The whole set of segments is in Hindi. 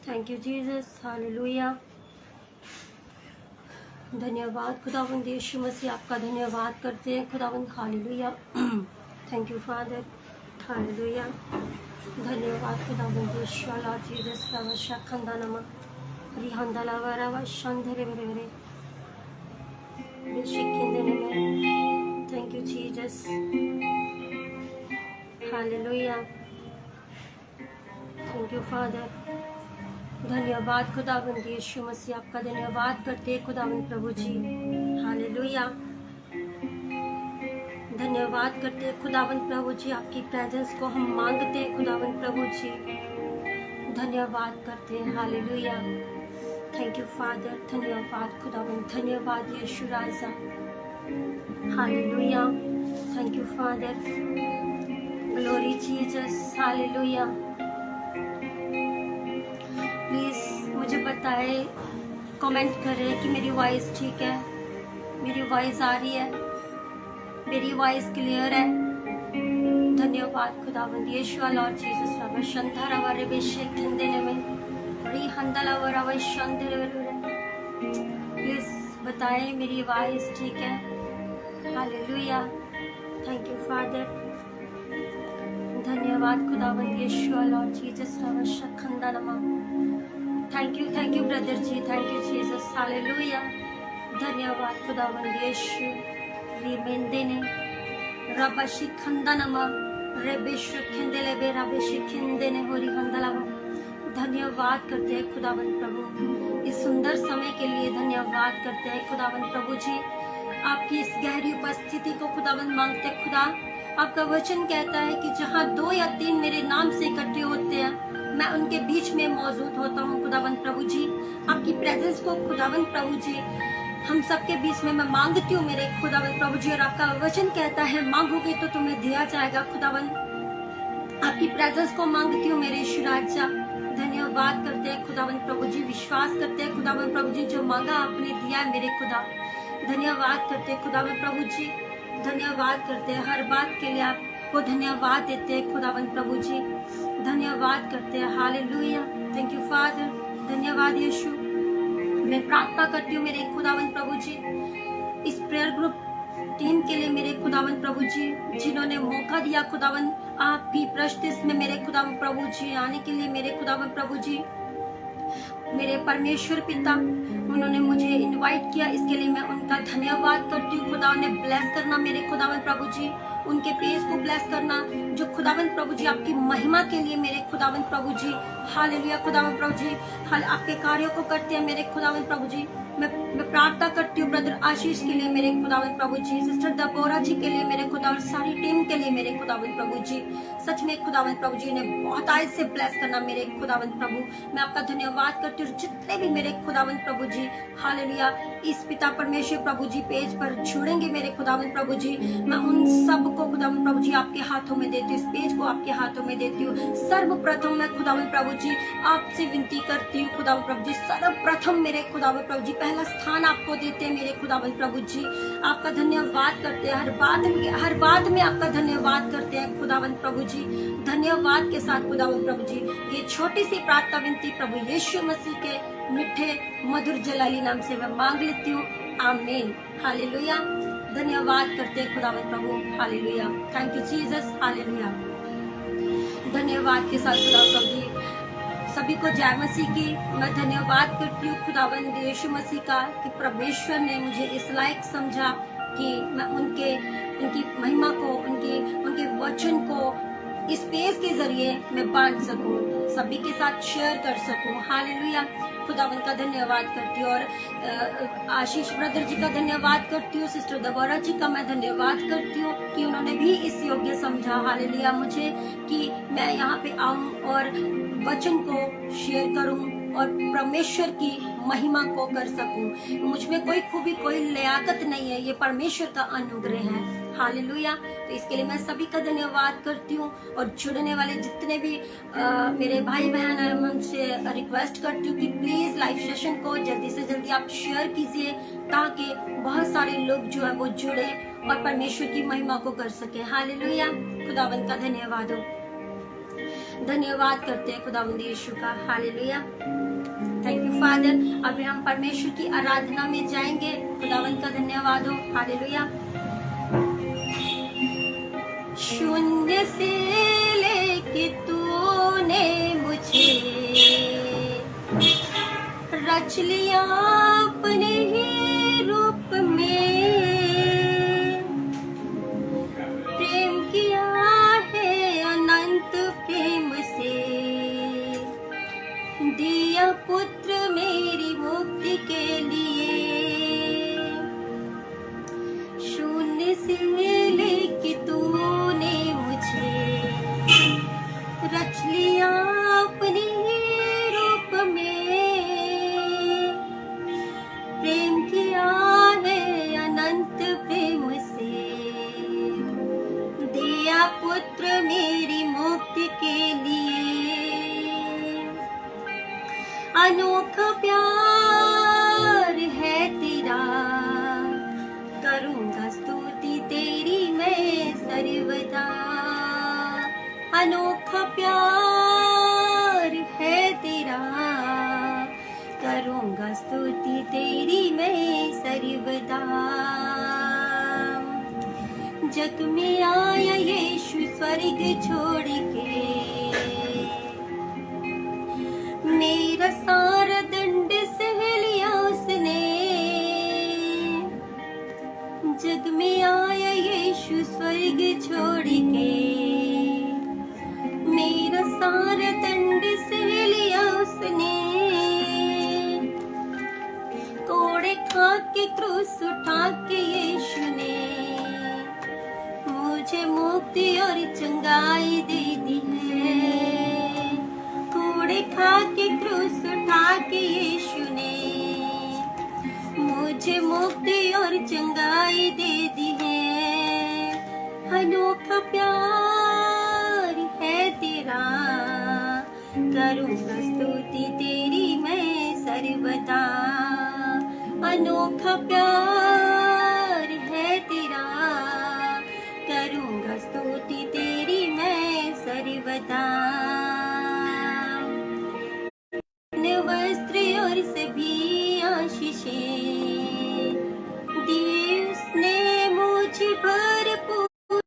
Thank you Jesus, hallelujah. धन्यवाद खुदावंद यीशु मसीह, आपका धन्यवाद करते हैं खुदावंद, hallelujah. Thank you father, hallelujah. धन्यवाद खुदावंद यीशु, लॉर्ड जीसस, रवशा खंदानमा रिहंदला वरावा शंधरे वेरे शिकिंदने में। Thank you Jesus, hallelujah. Thank you father. धन्यवाद खुदावंद यीशु मसीह, आपका धन्यवाद करते हैं खुदावंद प्रभु जी, हालेलुया। धन्यवाद करते हैं खुदावंद प्रभु जी, आपकी प्रेजेंस को हम मांगते हैं खुदावंद प्रभु जी, धन्यवाद करते हैं, हालेलुया। थैंक यू फादर, धन्यवाद खुदावंद, धन्यवाद यीशु राजा, hallelujah. Thank you father, glory Jesus, hallelujah. Please मुझे बताए, कमेंट करें कि मेरी वॉइस ठीक है, मेरी वॉइस आ रही है, मेरी वॉइस क्लियर है। धन्यवाद खुदावंद यीशु, लॉर्ड जीसस, रवा शंधरा वरे बेशे खंदेने में री हंदला वरावा शंधरे। प्लीज़ बताएं मेरी वॉइस ठीक है, हालेलुया। थैंक यू फादर, धन्यवाद खुदावंद यीशु, लॉर्ड जीसस, रवा शखंदानमा। थैंक यू ब्रदर जी, थैंक यू जीसस, हालेलुया। धन्यवाद खुदावंद यीशु, रीमेंदेने रबाशी खंदानमा रेबेशु खंदेले बे रबेशी खंदेने होरी हंदलामा। धन्यवाद करते हैं खुदावंद प्रभु, इस सुंदर समय के लिए धन्यवाद करते हैं खुदावंद प्रभु जी, आपकी इस गहरी उपस्थिति को खुदावंद मांगते हैं खुदा। आपका वचन कहता है कि जहाँ 2 या 3 मेरे नाम से इकट्ठे होते हैं, मैं उनके बीच में मौजूद होता हूँ खुदावंद प्रभु जी। आपकी प्रेजेंस को खुदावंद प्रभु जी हम सबके बीच में मैं मांगती हूँ मेरे खुदावंद प्रभु जी, और आपका वचन कहता है मांगोगे तो तुम्हें दिया जाएगा खुदावंद। आपकी प्रेजेंस को मांगती हूँ मेरे यीशु राजा। धन्यवाद करते हैं खुदावंद प्रभु जी, विश्वास करते हैं खुदावंद प्रभु जी, जो मांगा आपने दिया है मेरे खुदा। धन्यवाद करते हैं खुदावंद प्रभु जी, धन्यवाद करते हैं, हर बात के लिए आपको धन्यवाद देते हैं खुदावंद प्रभु जी, धन्यवाद करते हैं, हालेलुया। थैंक यू फादर, धन्यवाद यीशु। मैं प्रार्थना करती हूँ मेरे खुदावंद प्रभु जी, इस प्रेयर ग्रुप टीम के लिए मेरे खुदावंद प्रभु जी, जिन्होंने मौका दिया खुदावंद आपकी प्रस्तुति में मेरे खुदावंद प्रभु जी आने के लिए, मेरे खुदावंद प्रभु जी, मेरे परमेश्वर पिता, उन्होंने मुझे इनवाइट किया, इसके लिए मैं उनका धन्यवाद करती हूँ। खुदा ने ब्लेस करना मेरे खुदावंद प्रभु जी, उनके पेज को ब्लेस करना, जो खुदावंद प्रभु जी आपकी महिमा के लिए मेरे खुदावंद प्रभु जी, हालेलुया खुदावंद प्रभु जी, आपके कार्यों को करते हैं मेरे खुदावंद प्रभु जी। मैं प्रार्थना करती हूँ ब्रदर आशीष के लिए मेरे खुदावंद प्रभु जी, सिस्टर दबोरा जी के लिए मेरे खुदा, और सारी टीम के लिए मेरे खुदावंद प्रभु जी। सच में खुदावंद प्रभु जी ने बहुत आयत से ब्लेस करना मेरे खुदावंद प्रभु। मैं आपका धन्यवाद करती हूँ, जितने भी मेरे खुदावंद प्रभु जी, हालेलुया, इस पिता परमेश्वर प्रभु जी पेज पर जुड़ेंगे मेरे खुदावंद प्रभु जी, मैं उन सब को खुदावंद प्रभु जी आपके हाथों में देती हूँ, इस पेज को आपके हाथों में देती हूँ। सर्वप्रथम मैं खुदावंद प्रभु जी आपसे विनती करती हूँ खुदावंद प्रभु जी, सर्वप्रथम मेरे खुदावंद प्रभु जी पहला स्थान आपको देते हैं मेरे खुदावंद प्रभु जी। आपका धन्यवाद करते हैं, हर बात में आपका धन्यवाद करते हैं खुदावंद प्रभु जी। धन्यवाद के साथ खुदावंद प्रभु जी ये छोटी सी प्रार्थना विनती प्रभु यीशु मसीह के मिठे मधुर जलाली नाम से मैं मांग लेती हूँ, आमीन, हालेलुया। धन्यवाद करते हैं खुदावंद प्रभु, hallelujah. Thank you Jesus, hallelujah. धन्यवाद के साथ खुदावंद प्रभु जी सभी को जय मसीह की मैं धन्यवाद करती हूँ खुदावंद यीशु मसीह का, कि परमेश्वर ने मुझे इस लायक समझा कि मैं उनकी महिमा को, उनके वचन को इस पेज के जरिए मैं बांट सकूं, सभी के साथ शेयर कर सकूं, हालेलुया। खुदावंद का धन्यवाद करती हूँ, और आशीष ब्रदर जी का धन्यवाद करती हूँ, सिस्टर दबोरा जी का मैं धन्यवाद करती हूँ कि उन्होंने भी इस योग्य समझा, हालेलुया, मुझे कि मैं यहाँ पे आऊँ और वचन को शेयर करूं और परमेश्वर की महिमा को कर सकूं। मुझ में कोई खूबी, कोई लियाकत नहीं है, ये परमेश्वर का अनुग्रह है, हालेलुया। तो इसके लिए मैं सभी का धन्यवाद करती हूँ, और जुड़ने वाले जितने भी मेरे भाई बहन हैं, मैं उनसे रिक्वेस्ट करती हूँ कि प्लीज लाइव सेशन को जल्दी से जल्दी आप शेयर कीजिए, ताकि बहुत सारे लोग जो है वो जुड़े और परमेश्वर की महिमा को कर सके, हालेलुया। खुदावंद का धन्यवाद हो, धन्यवाद करते हैं खुदावंद यीशु का, हालेलुया। Thank you father. अभी हम परमेश्वर की आराधना में जाएंगे। खुदावंत का धन्यवाद हो। हालेलुया। शून्य से लेके तूने मुझे रच लिया अपने ही रूप में, प्रेम किया है अनंत प्रेम से, दिया पुत्र मेरी मुक्ति के लिए। शून्य से लेके तूने मुझे रच लिया अपने रूप में, प्रेम किया है अनंत प्रेम से, दिया पुत्र मेरी मुक्ति के लिए। अनोखा प्यार है तेरा, करूंगा स्तुति तेरी मैं सर्वदा। अनोखा प्यार है तेरा, करूंगा स्तुति तेरी मैं सर्वदा। जग में आया यीशु स्वर्ग छोड़ के, मेरा सारा दंड सह लिया उसने। जग में आया यीशु स्वर्ग छोड़ के, मेरा सारा दंड सह लिया उसने। कोड़े खा के क्रूस उठा के यीशु ने मुझे मुक्ति और चंगाई दे दी है। कोड़े खा के क्रूस उठा के यीशु ने मुझे मुक्ति और चंगाई दे दी है। अनोखा प्यार है तेरा, करूंगा स्तुति तेरी मैं सर्वदा। अनोखा प्यार है तेरा, करूंगा स्तुति तेरी मैं सर्वदा। वस्त्र और सभी आशीषें दिए उसने मुझे भरपूर,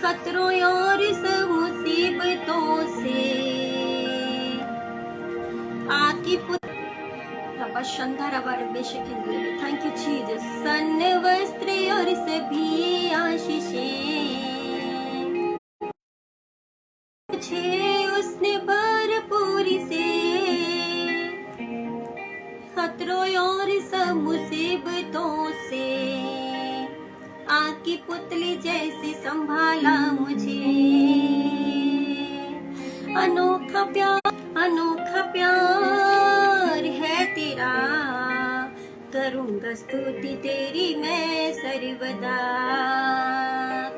खतरों और सब मुसीबतों से आकी थैंक यू जीसस। सन्न वस्त्र और सभी आशीषें मुझे उसने भरपूरी से, खतरों और सब मुसीबतों से आकी पुतली जैसे संभाला मुझे। अनोखा प्यार है तेरा, करूंगा स्तुति तेरी मैं सर्वदा।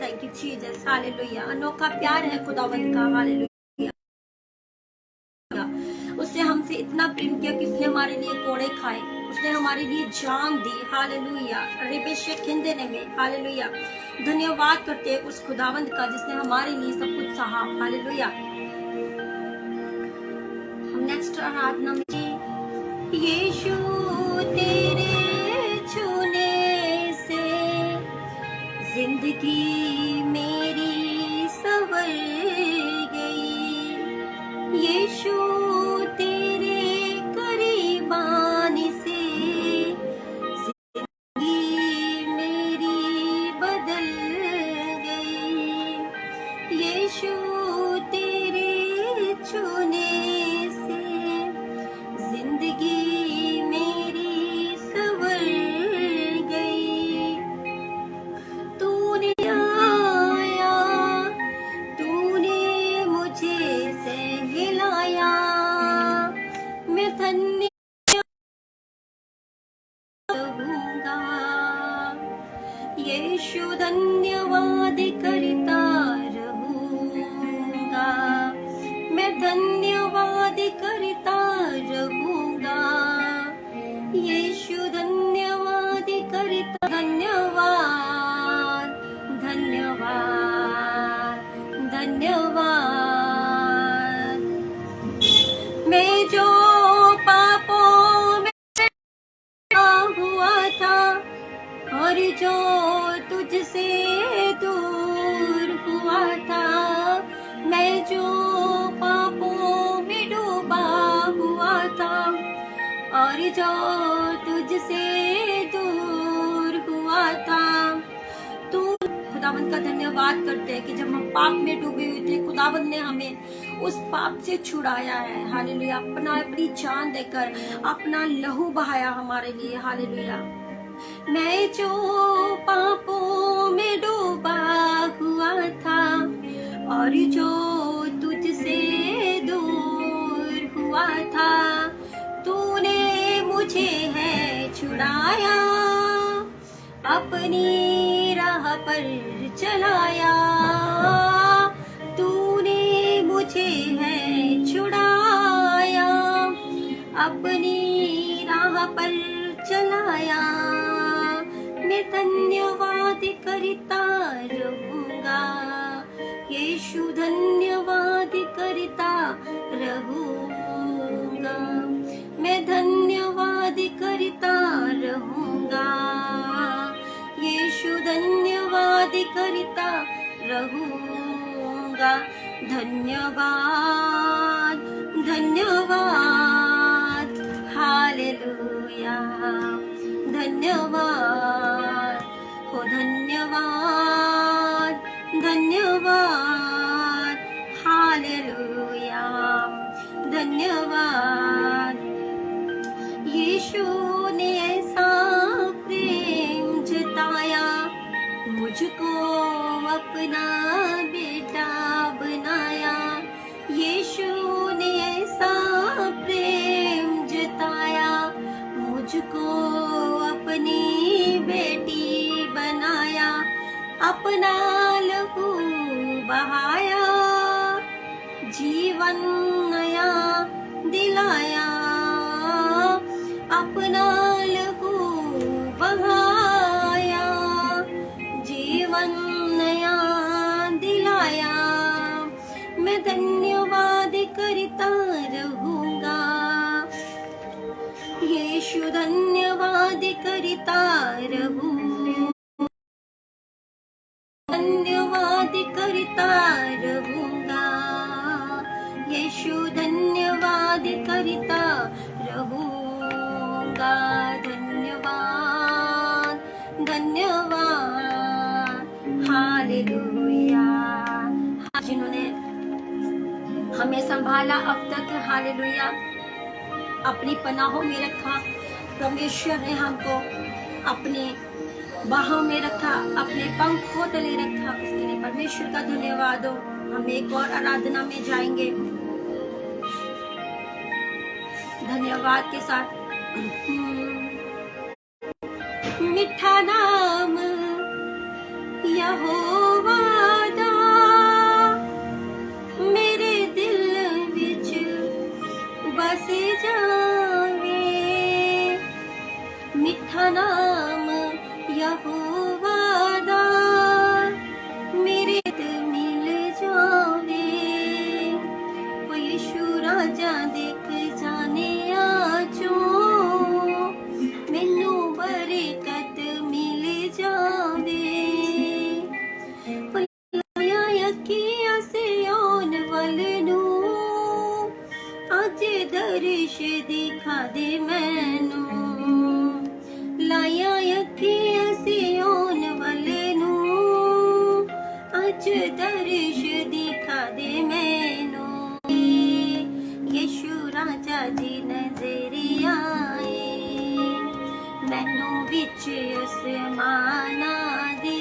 Thank you Jesus. हालेलुया। अनोखा प्यार है खुदावंत का। हालेलुया। उसने हमसे इतना प्रेम किया कि उसने हमारे लिए कोड़े खाए, उसने हमारे लिए जान दी। हालेलुया। रिबेशे खिंदने में। हालेलुया। धन्यवाद करते हैं उस खुदावंत का जिसने हमारे लिए सब कुछ सहा। हालेलुया। हम नेक्स्ट आराधना में यीशु तेरे छूने से जिंदगी मेरी संवर गई। यीशु तेरे करीब आने से जिंदगी मेरी बदल गई। यीशु तेरे छूने से जिंदगी मेरी संवर गई। तूने आया, तूने मुझे सहलाया, मैं धन्य रहूंगा। यीशु धन्यवाद करता रहूंगा, मैं धन्यवाद करता रहूंगा। यीशु धन्यवाद करता। धन्यवाद धन्यवाद धन्यवाद और जो तुझसे दूर हुआ था, मैं जो पापों में डूबा हुआ था, और जो तुझसे दूर हुआ था, तू खुदावंद का धन्यवाद करते हैं कि जब हम पाप में डूबे हुए थे, खुदावंद ने हमें उस पाप से छुड़ाया है। हालेलुया, अपनी जान देकर अपना लहू बहाया हमारे लिए। हालेलुया। मैं जो पापों में डूबा हुआ था, और जो तुझसे दूर हुआ था, तूने मुझे है छुड़ाया, अपनी राह पर चलाया। तूने मुझे है छुड़ाया, अपनी राह पर चलाया। मैं धन्यवाद करता रहूंगा, यीशु धन्यवाद करता रहूंगा। मैं धन्यवाद करता रहूंगा, यीशु धन्यवाद करता रहूंगा। धन्यवाद धन्यवाद, हालेलुया। धन्यवाद हो धन्यवाद धन्यवाद, हालेलुया। धन्यवाद। यीशु ने ऐसा प्रेम जताया, मुझको अपना बेटा बनाया। यीशु ने ऐसा प्रेम जताया, मुझको अपनी बेटी बनाया। अपना लहू बहाया, जीवन नया दिलाया। अपना लहू बहाया, जीवन नया दिलाया। मैं धन्यवाद करता रहूंगा, यीशु धन्यवाद करता रहूं। धन्यवाद करता रहूंगा, यीशु धन्यवाद करता रहूंगा। धन्यवाद धन्यवाद, हालेलुया। जिन्होंने हमें संभाला अब तक, हालेलुया, अपनी पनाहों में रखा। परमेश्वर ने हमको अपने बाहों में रखा, अपने पंखों तले रखा। उसके लिए परमेश्वर का धन्यवाद हो। हम एक और आराधना में जाएंगे धन्यवाद के साथ। मिठा नाम यहोवा दा, मेरे दिल विच बस जावे। मिठा नाम यहोवा दा, मेरे दिल मिल जावे। ओ यीशु राजा देख जाने आजो, मैनू बरकत मिल जावे। लाया यकीन से आउण वाले नू, अज दर्श दिखा दे मैनू। लाया यकीन से आउण वाले नू, अज दर्श दिखा दे मैनू। यीशु राजा जी नजर आए, मैनू विच आसमाना दे।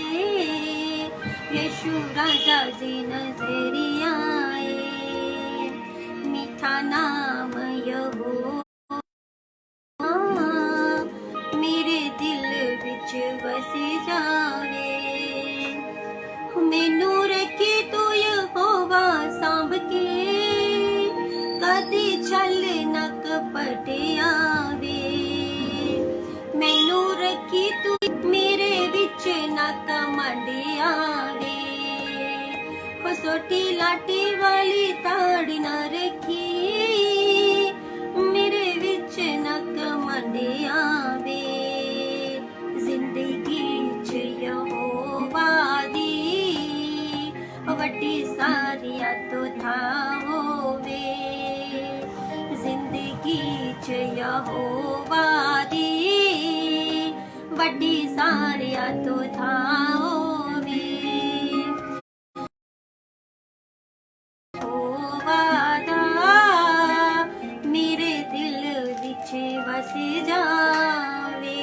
यीशु राजा जी नजर आए, मीठा नाम यहोवा मेरे दिल विच बस जावे। मैनू रखे तू यहोवा सांभ के, कदी छल न कपट आवे। मैनू रखी तू मेरे विच न कमंड आवे। हो सोटी लाटी वाली ताड़ी न रखी, मेरे विच न कमंड आवे। जिंदगी यहोवा दी वड्डी सारिया तो थाओ वी यहोवा दा मेरे दिल विच वस जावे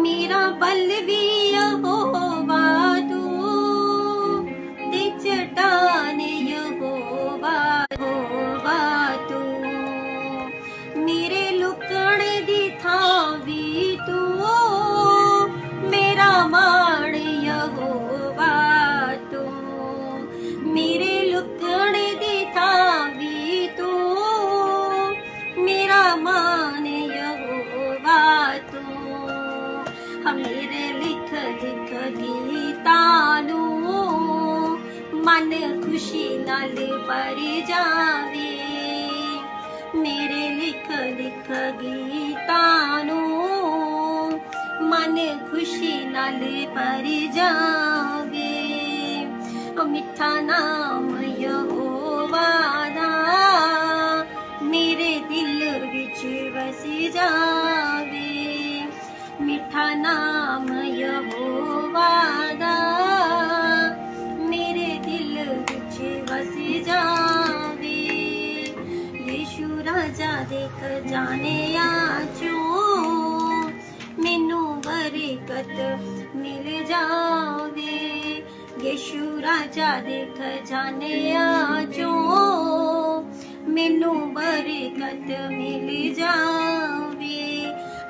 मेरा बल भी यहोवा तू दी चट्टान यहोवा यहोवा तू मेरे लुकण दी थां भी तू मेरा मान यहोवा तू मेरे लुकण दी थां भी तू मेरा मान यहोवा तू मेरे लिख लिख गीतां नू मन खुशी नाल भर जावे मेरे लिख लिख गीतां नू मन खुशी नाल भर जावे मिठा नाम यहोवा दा मेरे दिल विच वस जावे मिठा नाम यहोवा दा मेरे दिल विच वस जावे यीशु राजा देख जाने आजो मैनू बरकत मिल जावे यीशु राजा देख जाने आजो मैनू बरकत मिल जावे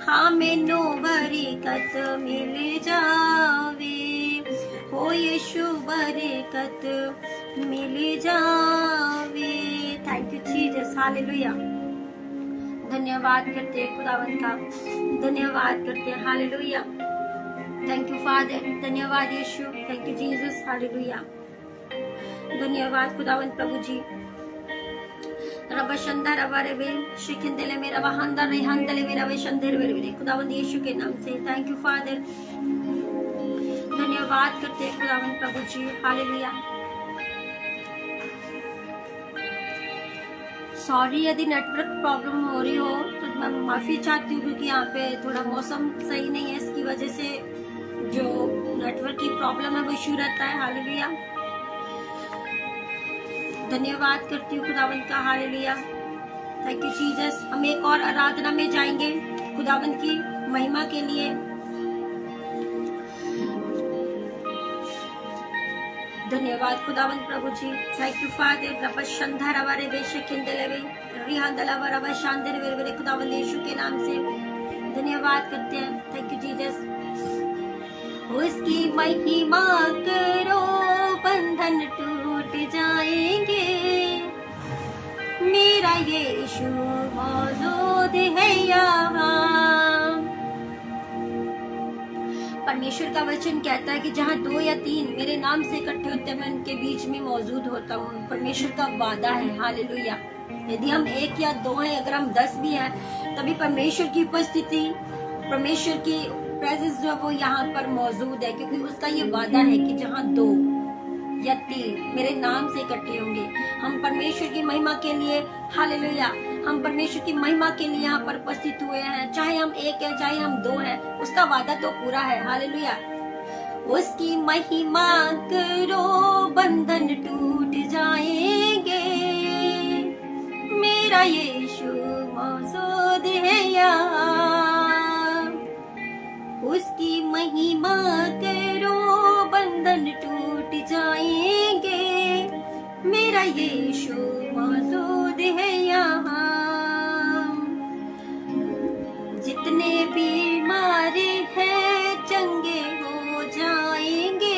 हाँ मैनू बरकत मिल जावे हो यीशु बरकत मिल जावे थैंक यू जीसस हालेलुया धन्यवाद करते हैं खुदावंत का धन्यवाद करते हैं हालेलुया थैंक यू फादर धन्यवाद यीशु थैंक यू जीसस हालेलुया धन्यवाद खुदावंत प्रभु जी रब शंदा रबा रे बेल शिकिंदले मेरा वहांदा रे हंदले मेरा वे शंदर वे खुदावंत यीशु के नाम से थैंक यू फादर धन्यवाद करते हैं खुदावंत प्रभु जी हालेलुया सॉरी यदि नेटवर्क प्रॉब्लम हो रही हो तो मैं माफी चाहती हूँ क्योंकि यहाँ पे थोड़ा मौसम सही नहीं है इसकी वजह से जो नेटवर्क की प्रॉब्लम है वो इशू रहता है हालेलुया धन्यवाद करती हूँ खुदावंत का हालेलुया थैंक यू जीसस हम एक और आराधना में जाएंगे खुदावंत की महिमा के लिए धन्यवाद खुदावंत प्रभु जी थैंक यू फादर रब शंधा रवारे बेशकिंदलेवे रिहांदलावा रब शांदर वेरे खुदावंत यीशु के नाम से धन्यवाद करते हैं थैंक यू जीसस उसकी महिमा करो बंधन टूट जाएंगे मेरा यीशु मौजूद है यहाँ परमेश्वर का वचन कहता है कि जहाँ 2 या 3 मेरे नाम से इकट्ठे होते हैं मैं उनके बीच में मौजूद होता हूँ परमेश्वर का वादा है हालेलुया यदि हम 1 या 2 हैं अगर हम 10 भी हैं तभी परमेश्वर की उपस्थिति परमेश्वर की प्रेजेंस जो है वो यहाँ पर मौजूद है क्योंकि उसका ये वादा है कि जहाँ 2 या 3 मेरे नाम से इकट्ठे होंगे हम परमेश्वर की महिमा के लिए हालेलुया हम परमेश्वर की महिमा के लिए यहाँ पर उपस्थित हुए हैं चाहे हम 1 है चाहे हम 2 हैं उसका वादा तो पूरा है हालेलुया उसकी महिमा करो बंधन टूट जाएंगे मेरा यीशु मौजूद है यहाँ उसकी महिमा करो बंधन टूट जाएंगे मेरा यीशु मौजूद है यहाँ जितने बीमार हैं चंगे हो जाएंगे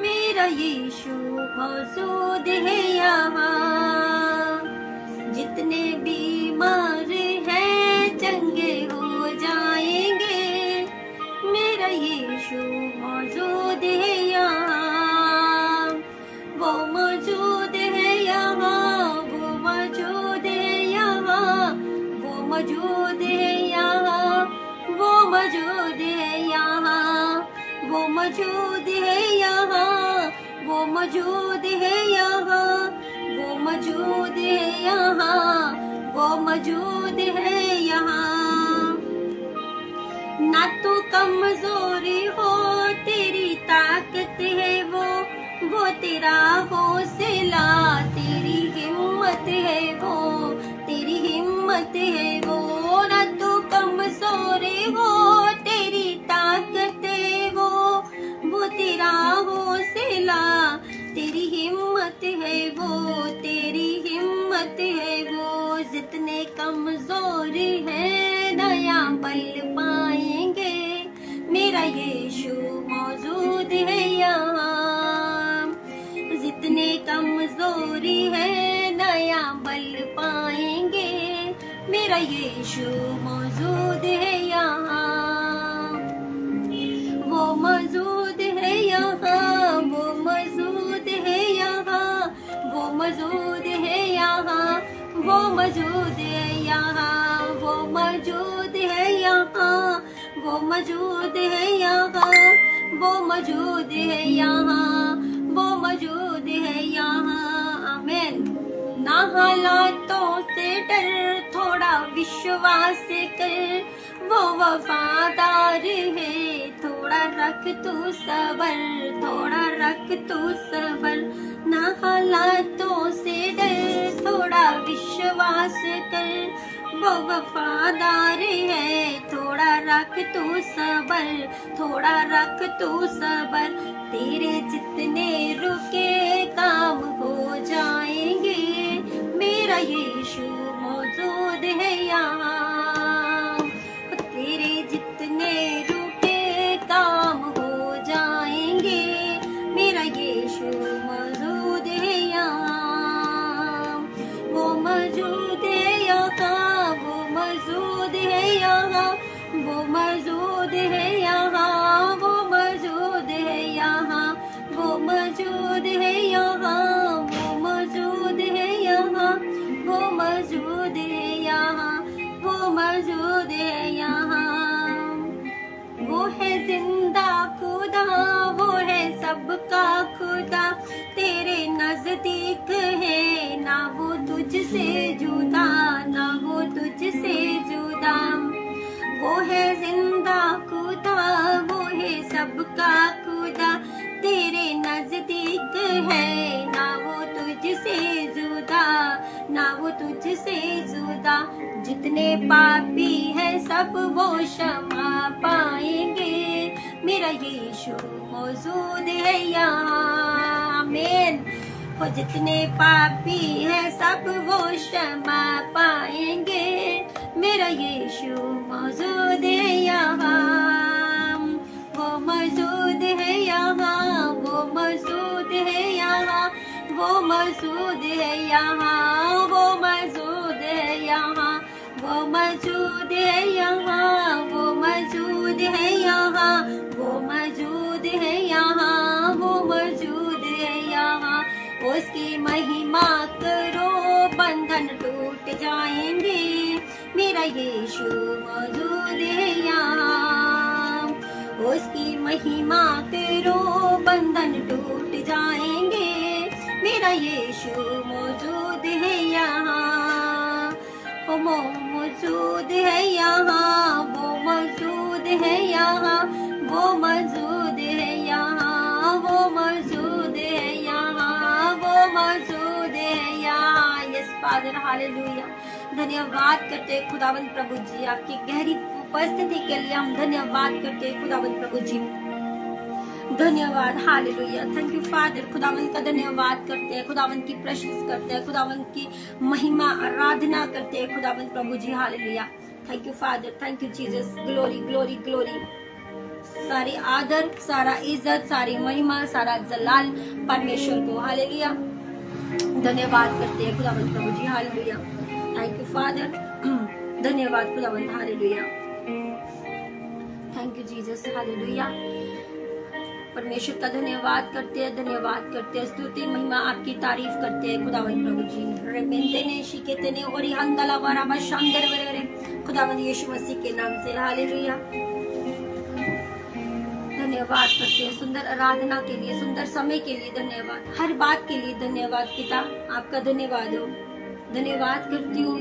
मेरा यीशु मौजूद है यहाँ जितने बीमार हैं चंगे हो जाएंगे मेरा यीशु मौजूद है यहाँ वो मौजूद है यहाँ वो मौजूद है यहाँ वो मौजूद है यहाँ वो मौजूद है यहाँ वो मौजूद है यहाँ वो मौजूद है यहाँ वो मौजूद है यहाँ, वो मौजूद है यहाँ। ना तू कमजोरी हो, तेरी ताकत है वो तेरा हौसला, तेरी हिम्मत है वो, तेरी हिम्मत है वो। ना तू कमजोरी हो, तेरी ताकत है वो तेरा हौसला, तेरी हिम्मत है वो, तेरी हिम्मत है वो। जितने कमजोरी है नया बल पाएंगे, मेरा यीशु मौजूद है यहाँ। जितने कमजोरी है नया बल पाएंगे, मेरा यीशु मौजूद है यहाँ। वो मौजूद है यहाँ, वो मौजूद है यहाँ, वो मौजूद है यहाँ, वो मौजूद है यहाँ, वो मौजूद है यहाँ, वो मौजूद है यहाँ, वो मौजूद है यहाँ, वो मौजूद है यहाँ। आमीन। ना हालातों से डर, थोड़ा विश्वास कर, वो वफादार है। थोड़ा रख तू सबर, थोड़ा रख तू सबर। ना हालातों से डर, थोड़ा विश्वास कर, वो वफादार है। थोड़ा रख तू सबर, थोड़ा रख तू सबर। तेरे जितने रुके काम हो जाएंगे, मेरा यीशु मौजूद है यहाँ। तेरे जितने रुके काम हो जाएंगे, मेरा यीशु मौजूद है यहाँ। वो मौजूद है यहाँ, वो मौजूद है यहाँ, वो मौजूद है यहाँ, वो मौजूद है यहाँ, वो मौजूद है यहाँ, वो मौजूद है यहाँ, वो मौजूद है यहाँ, वो मौजूद है यहाँ। वो है जिंदा खुदा, वो है सबका खुदा, तेरे नजदीक है ना वो तुझसे जुदा, ना वो तुझसे जुदा। वो है जिंदा खुदा, वो है सबका खुदा, तेरे नजदीक है ना वो तुझसे जुदा, ना वो तुझसे जुदा। जितने पापी है सब वो क्षमा पाएंगे, मेरा यीशु मौजूद है यहाँ। आमीन। वो जितने पापी है सब वो क्षमा पाएंगे, मेरा यीशु मौजूद है यहाँ। वो मौजूद है यहाँ, वो मौजूद है यहाँ, वो मौजूद है यहाँ, वो मौजूद है यहाँ, वो मौजूद है यहाँ, वो मौजूद है यहाँ, वो मौजूद है यहाँ, वो मौजूद है यहाँ। उसकी महिमा करो, बंधन टूट जाएंगे, मेरा यीशु मौजूद है यहाँ। उसकी महिमा करो, बंधन टूट जाएंगे, मेरा यीशु मौजूद है यहाँ। वो मौजूद है यहाँ, वो मौजूद है यहाँ, वो मौजूद है यहाँ, वो मौजूद है यहाँ, वो मौजूद है यहाँ। Yes father, hallelujah. धन्यवाद करते हैं खुदावंद प्रभु जी, आपकी गहरी उपस्थिति के लिए हम धन्यवाद करते हैं खुदावंद प्रभु जी। धन्यवाद, हालेलुया। Thank you father. खुदावंद का धन्यवाद करते हैं, खुदावंद की प्रशंसा करते हैं, खुदावंद की महिमा आराधना करते हैं खुदावंद प्रभु जी। Hallelujah. Thank you father, thank you Jesus. Glory glory glory. सारी आदर, सारा इज्जत, सारी महिमा, सारा जलाल परमेश्वर को। हालेलुया। धन्यवाद करते हैं खुदावंद प्रभु जी। हालेलुया। Thank you father. धन्यवाद खुदावंद। Hallelujah. Thank you Jesus. Hallelujah. परमेश्वर का धन्यवाद करते हैं, धन्यवाद करते हैं, स्तुति महिमा आपकी तारीफ करते हैं खुदावंद प्रभु जी। रेमेंते ने शिकेते ने और हंदला वाराबा शांदर वरे खुदावंद यीशु मसीह के नाम से। हालेलुया। धन्यवाद करते हैं, सुंदर आराधना के लिए, सुंदर समय के लिए धन्यवाद, हर बात के लिए धन्यवाद। पिता आपका धन्यवाद हो, धन्यवाद करती हूँ,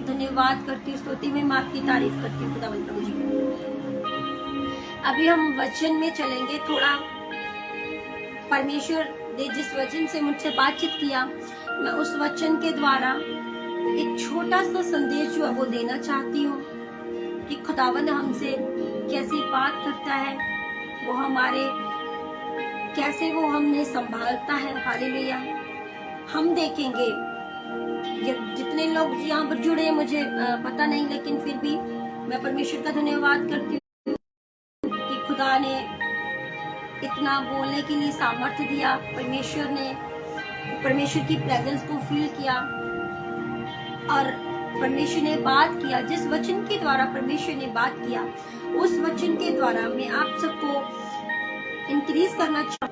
धन्यवाद करती हूँ, स्तुति में मैं आपकी तारीफ करती हूँ खुदावंद प्रभु जी। अभी हम वचन में चलेंगे। थोड़ा परमेश्वर ने जिस वचन से मुझसे बातचीत किया, मैं उस वचन के द्वारा एक छोटा सा संदेश जो है वो देना चाहती हूँ कि खुदावंद हमसे कैसी बात करता है, वो हमारे कैसे वो हमें संभालता है। हालेलुया। हम देखेंगे, ये जितने लोग यहाँ पर जुड़े हैं मुझे पता नहीं, लेकिन फिर भी मैं परमेश्वर का धन्यवाद करती हूँ कि खुदा ने इतना बोलने के लिए सामर्थ्य दिया। परमेश्वर ने परमेश्वर की प्रेजेंस को फील किया और परमेश्वर ने बात किया। जिस वचन के द्वारा परमेश्वर ने बात किया, उस वचन के द्वारा मैं आप सबको इंक्रीज करना चाहूँ।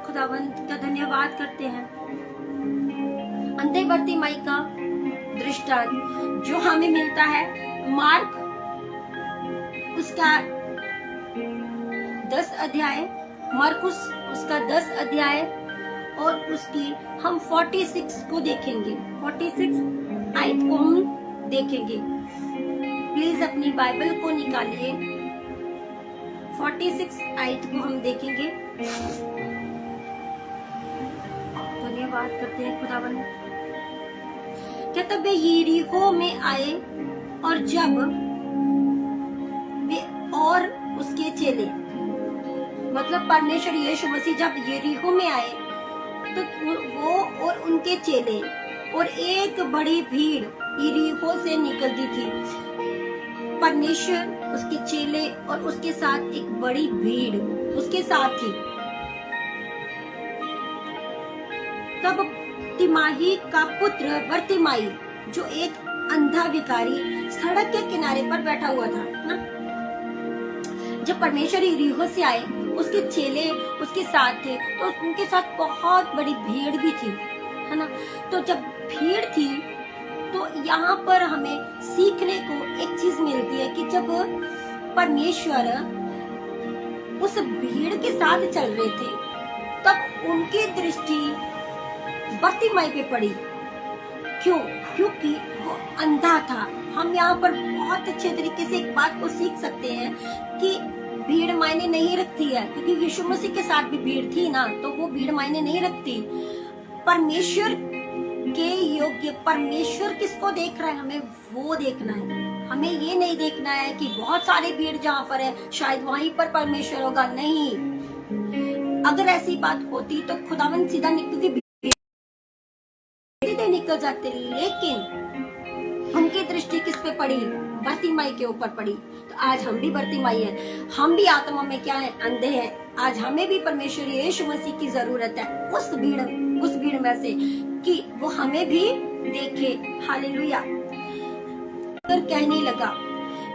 खुदावंत का धन्यवाद करते हैं। अंधे बढ़ती माई का दृष्टांत जो हमें मिलता है, मार्क उसका 10 अध्याय, मरकुस उसका 10 अध्याय और उसकी हम 46 को देखेंगे, 46 आयत को हम देखेंगे। प्लीज अपनी बाइबल को निकालिए, 46 आयत को हम देखेंगे। धन्यवाद करते हैं खुदावन। क्या तब वे यरीहो में आए और जब वे और उसके चेले, मतलब परमेश्वर यीशु मसीह जब यरीहो में आए तो वो और उनके चेले और एक बड़ी भीड़ यरीहो से निकलती थी। परमेश्वर, उसके चेले और उसके साथ एक बड़ी भीड़ उसके साथ थी। तब तिमाही का पुत्र बर्तिमाई, जो एक अंधा भिखारी सड़क के किनारे पर बैठा हुआ था ना, जब परमेश्वर यरीहो से आए, उसके चेले उसके साथ थे, तो उनके साथ बहुत बड़ी भीड़ भी थी, है ना। तो जब भीड़ थी तो यहाँ पर हमें सीखने को एक चीज मिलती है कि जब परमेश्वर उस भीड़ के साथ चल रहे थे, तब उनकी दृष्टि बर्तिमाई पे पड़ी। क्यों? क्योंकि वो अंधा था। हम यहाँ पर बहुत अच्छे तरीके से एक बात को सीख सकते हैं कि भीड़ मायने नहीं रखती है, क्योंकि यीशु मसीह के साथ भी भीड़ थी ना, तो वो भीड़ मायने नहीं रखती। परमेश्वर के योग्य, परमेश्वर किसको देख रहा है, हमें वो देखना है। हमें ये नहीं देखना है कि बहुत सारी भीड़ जहाँ पर है शायद वहीं पर परमेश्वर होगा, नहीं। अगर ऐसी बात होती तो खुदावन सीधा निकल जाते, लेकिन उनकी दृष्टि किस पे पड़ी? बर्तिमाई के ऊपर पड़ी। तो आज हम भी बर्तिमाई है, हम भी आत्मा में क्या है? अंधे हैं। आज हमें भी परमेश्वर यीशु मसीह की जरूरत है, उस भीड़ में से, कि वो हमें भी देखे। हालेलुया। कहने लगा,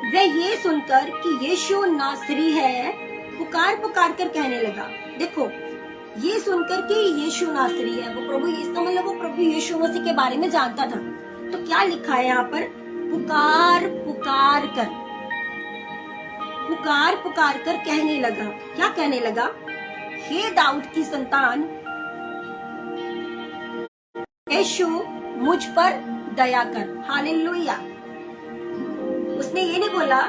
वह ये सुनकर कि यीशु नासरी है, पुकार कर कहने लगा। देखो, ये सुनकर कि यीशु नासरी है, वो प्रभु, इसका मतलब वो प्रभु यीशु मसीह के बारे में जानता था। तो क्या लिखा है यहाँ पर? पुकार कर कहने लगा। क्या कहने लगा? हे दाऊद की संतान, यीशु मुझ पर दया कर। हालेलुया। उसने ये नहीं बोला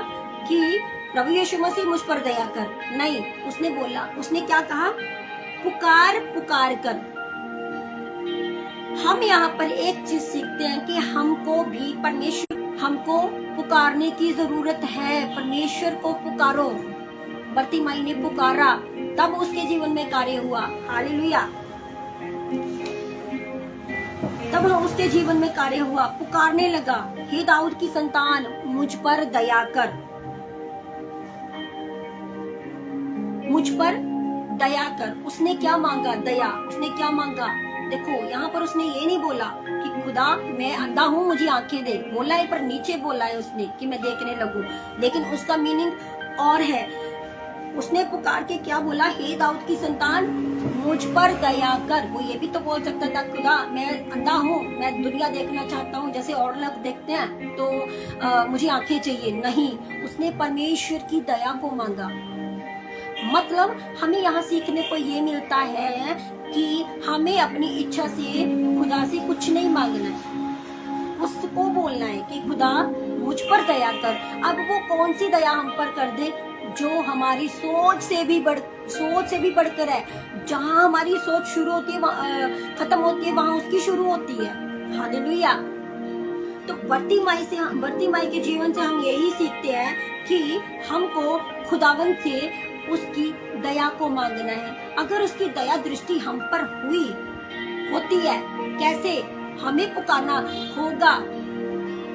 कि प्रभु यीशु मसीह मुझ पर दया कर, नहीं, उसने बोला, उसने क्या कहा? पुकार कर। हम यहाँ पर एक चीज सीखते हैं कि हमको भी हमको पुकारने की जरूरत है। परमेश्वर को पुकारो। बर्तिमाई ने पुकारा, तब उसके जीवन में कार्य हुआ। हालेलुया। तब उसके जीवन में कार्य हुआ। पुकारने लगा, हे दाऊद की संतान, मुझ पर दया कर, मुझ पर दया कर। उसने क्या मांगा? दया। उसने क्या मांगा? देखो, यहाँ पर उसने ये नहीं बोला कि खुदा मैं अंधा हूँ, मुझे आंखें दे, बोला है, पर नीचे बोला है उसने कि मैं देखने लगूं, लेकिन उसका मीनिंग और है। उसने पुकार के क्या बोला, हे दाऊद की संतान मुझ पर दया कर। वो ये भी तो बोल सकता था, खुदा मैं अंधा हूँ, मैं दुनिया देखना चाहता हूँ जैसे और लोग देखते हैं, तो मुझे आंखें चाहिए। नहीं, उसने परमेश्वर की दया को मांगा। मतलब हमें यहाँ सीखने को ये मिलता है कि हमें अपनी इच्छा से खुदा से कुछ नहीं मांगना है, उसको बोलना है कि खुदा मुझ पर दया कर। अब वो कौन सी दया हम पर कर दे, जो हमारी सोच से भी बढ़कर है। जहाँ हमारी सोच शुरू होती है, खत्म होती है, वहाँ उसकी शुरू होती है। हालेलुया। तो बर्तिमाई के जीवन से हम यही सीखते हैं कि हमको खुदावन से उसकी दया को मांगना है। अगर उसकी दया दृष्टि हम पर होती है, कैसे? हमें पुकारना होगा,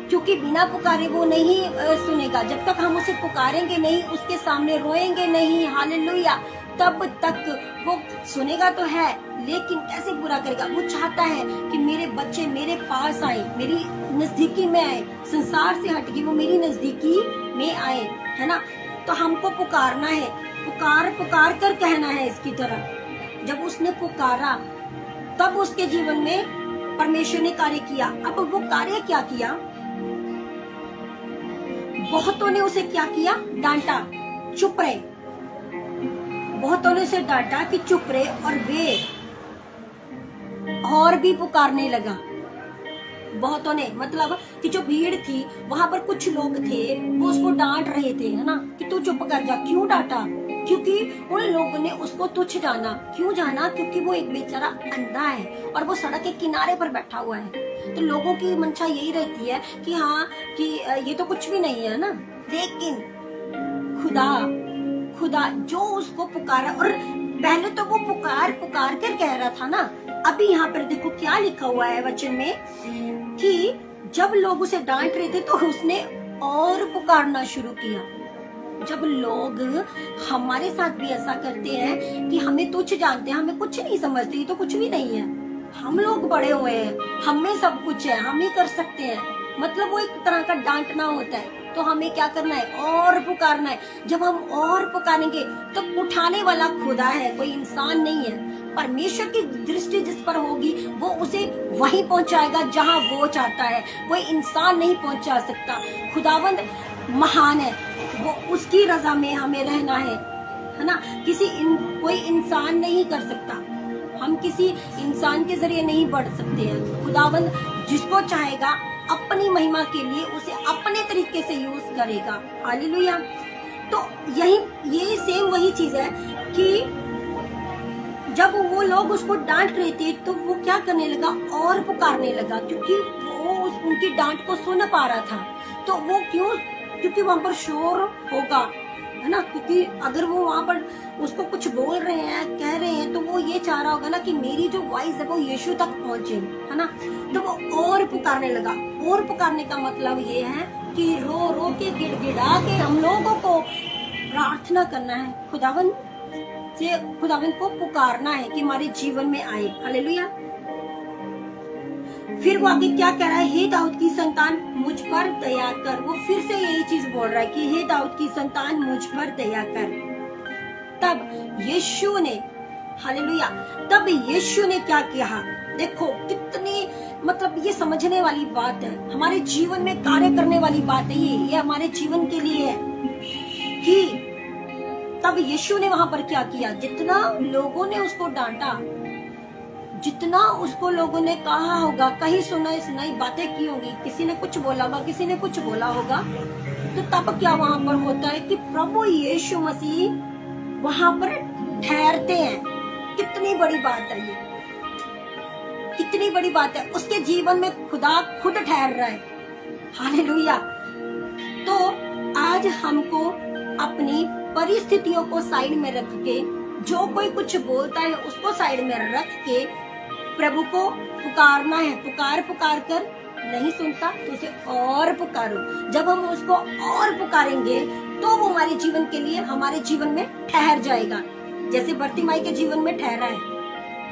क्योंकि बिना पुकारे वो नहीं सुनेगा। जब तक हम उसे पुकारेंगे नहीं, उसके सामने रोएंगे नहीं, हालेलुया, तब तक वो सुनेगा तो है, लेकिन कैसे पूरा करेगा? वो चाहता है कि मेरे बच्चे मेरे पास आए, मेरी नजदीकी में आए, संसार से हटके वो मेरी नजदीकी में आए, है ना। तो हमको पुकारना है, पुकार कर कहना है इसकी तरह। जब उसने पुकारा तब उसके जीवन में परमेश्वर ने कार्य किया। अब वो कार्य क्या किया? बहुतों ने उसे क्या किया? डांटा, चुप रहे। बहुतों ने उसे डांटा कि चुप रहे, और वे और भी पुकारने लगा। बहुतों ने, मतलब कि जो भीड़ थी वहां पर कुछ लोग थे, वो उसको डांट रहे थे, है ना, कि तू चुप कर जा। क्यों डांटा? क्योंकि उन लोगों ने उसको तुच्छ जाना। क्यों जाना? क्योंकि वो एक बेचारा अंधा है और वो सड़क के किनारे पर बैठा हुआ है। तो लोगों की मंशा यही रहती है कि हाँ, कि ये तो कुछ भी नहीं है ना। लेकिन खुदा जो उसको पुकारा, और पहले तो वो पुकार कर कह रहा था ना। अभी यहाँ पर देखो क्या लिखा हुआ है वचन में, कि जब लोग उसे डांट रहे थे तो उसने और पुकारना शुरू किया। जब लोग हमारे साथ भी ऐसा करते हैं कि हमें तुच्छ जानते हैं, हमें कुछ नहीं समझते, ये तो कुछ भी नहीं है, हम लोग बड़े हुए हैं, हमें सब कुछ है, हम ही कर सकते हैं, मतलब वो एक तरह का डांटना होता है। तो हमें क्या करना है? और पुकारना है। जब हम और पुकारेंगे तो उठाने वाला खुदा है, कोई इंसान नहीं है। परमेश्वर की दृष्टि जिस पर होगी वो उसे वहीं पहुंचाएगा जहां वो चाहता है। कोई इंसान नहीं पहुंचा सकता। खुदावंद महान है, वो उसकी रजा में हमें रहना है ना। कोई इंसान नहीं कर सकता, हम किसी इंसान के जरिए नहीं बढ़ सकते हैं। खुदावंद जिसको चाहेगा अपनी महिमा के लिए उसे अपने तरीके से यूज करेगा। हालेलुया। तो ये सेम वही चीज है कि जब वो लोग उसको डांट रहे थे तो वो क्या करने लगा? और पुकारने लगा, क्योंकि वो उनकी डांट को सुन पा रहा था। तो वो क्योंकि वहां पर शोर होगा, है ना, क्योंकि अगर वो वहां पर उसको कुछ बोल रहे हैं, कह रहे हैं, तो वो ये चाह रहा होगा ना कि मेरी जो वॉइस है वो यीशु तक पहुंचे, है ना। तो वो और पुकारने लगा। और पुकारने का मतलब ये है कि रो रो के, गिड़गिड़ा के हम लोगों को प्रार्थना करना है, खुदावन को पुकारना है कि हमारे जीवन में आए। हालेलुया। फिर वो आगे क्या कह रहा है? हे दाऊद की संतान मुझ पर दया कर। वो फिर से यही चीज बोल रहा है कि हे दाऊद की संतान मुझ पर दया कर। तब यीशु ने, हालेलुया, तब यीशु ने क्या किया? देखो कितनी, मतलब ये समझने वाली बात है, हमारे जीवन में कार्य करने वाली बात है। ये हमारे जीवन के लिए है कि तब यीशु ने वहां पर क्या किया? जितना लोगों ने उसको डांटा, जितना उसको लोगों ने कहा होगा, कहीं सुनाई बातें की होगी, किसी ने कुछ बोला होगा, किसी ने कुछ बोला होगा, तो तब क्या वहां पर होता है कि प्रभु यीशु मसीह वहां पर ठहरते हैं। कितनी बड़ी बात है ये, कितनी बड़ी बात है। उसके जीवन में खुदा खुद ठहर रहा है। हालेलुया। तो आज हमको अपनी परिस्थितियों को साइड में रख के, जो कोई कुछ बोलता है उसको साइड में रख के प्रभु को पुकारना है। पुकार कर नहीं सुनता तो उसे और पुकारो। जब हम उसको और पुकारेंगे तो वो हमारे जीवन के लिए, हमारे जीवन में ठहर जाएगा, जैसे बर्तिमाई के जीवन में ठहरा है।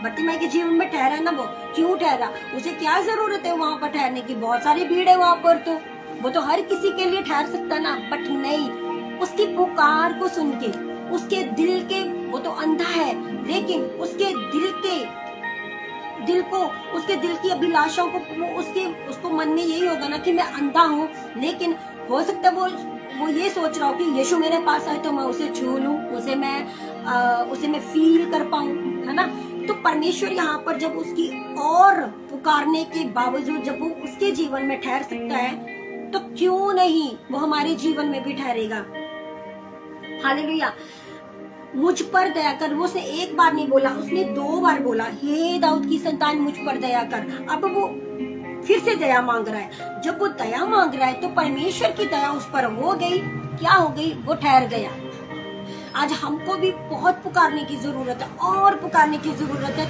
बर्तिमाई के जीवन में ठहरा है ना। वो क्यों ठहरा? उसे क्या जरूरत है वहां पर ठहरने की? बहुत सारी भीड़ है वहां पर, तो वो तो हर किसी के लिए ठहर सकता ना, बट नहीं, उसकी पुकार को सुन के, उसके दिल के, वो तो अंधा है लेकिन उसके दिल को उसके दिल की अभिलाषाओं को उसको मन में यही होगा ना कि मैं अंधा हूँ, लेकिन हो सकता है वो ये सोच रहा हो कि यीशु मेरे पास आए तो मैं उसे छू लूं, उसे मैं फील कर पाऊं, है ना। तो परमेश्वर यहाँ पर जब उसकी और पुकारने के बावजूद जब वो उसके जीवन में ठहर सकता है, तो क्यों नहीं वो हमारे जीवन में भी ठहरेगा। हालेलुया। मुझ पर दया कर, वो उसने एक बार नहीं बोला, उसने 2 बार बोला, हे दाऊद की संतान मुझ पर दया कर। अब वो फिर से दया मांग रहा है। जब वो दया मांग रहा है तो परमेश्वर की दया उस पर हो गई। क्या हो गई? वो ठहर गया। आज हमको भी बहुत पुकारने की जरूरत है और पुकारने की जरूरत है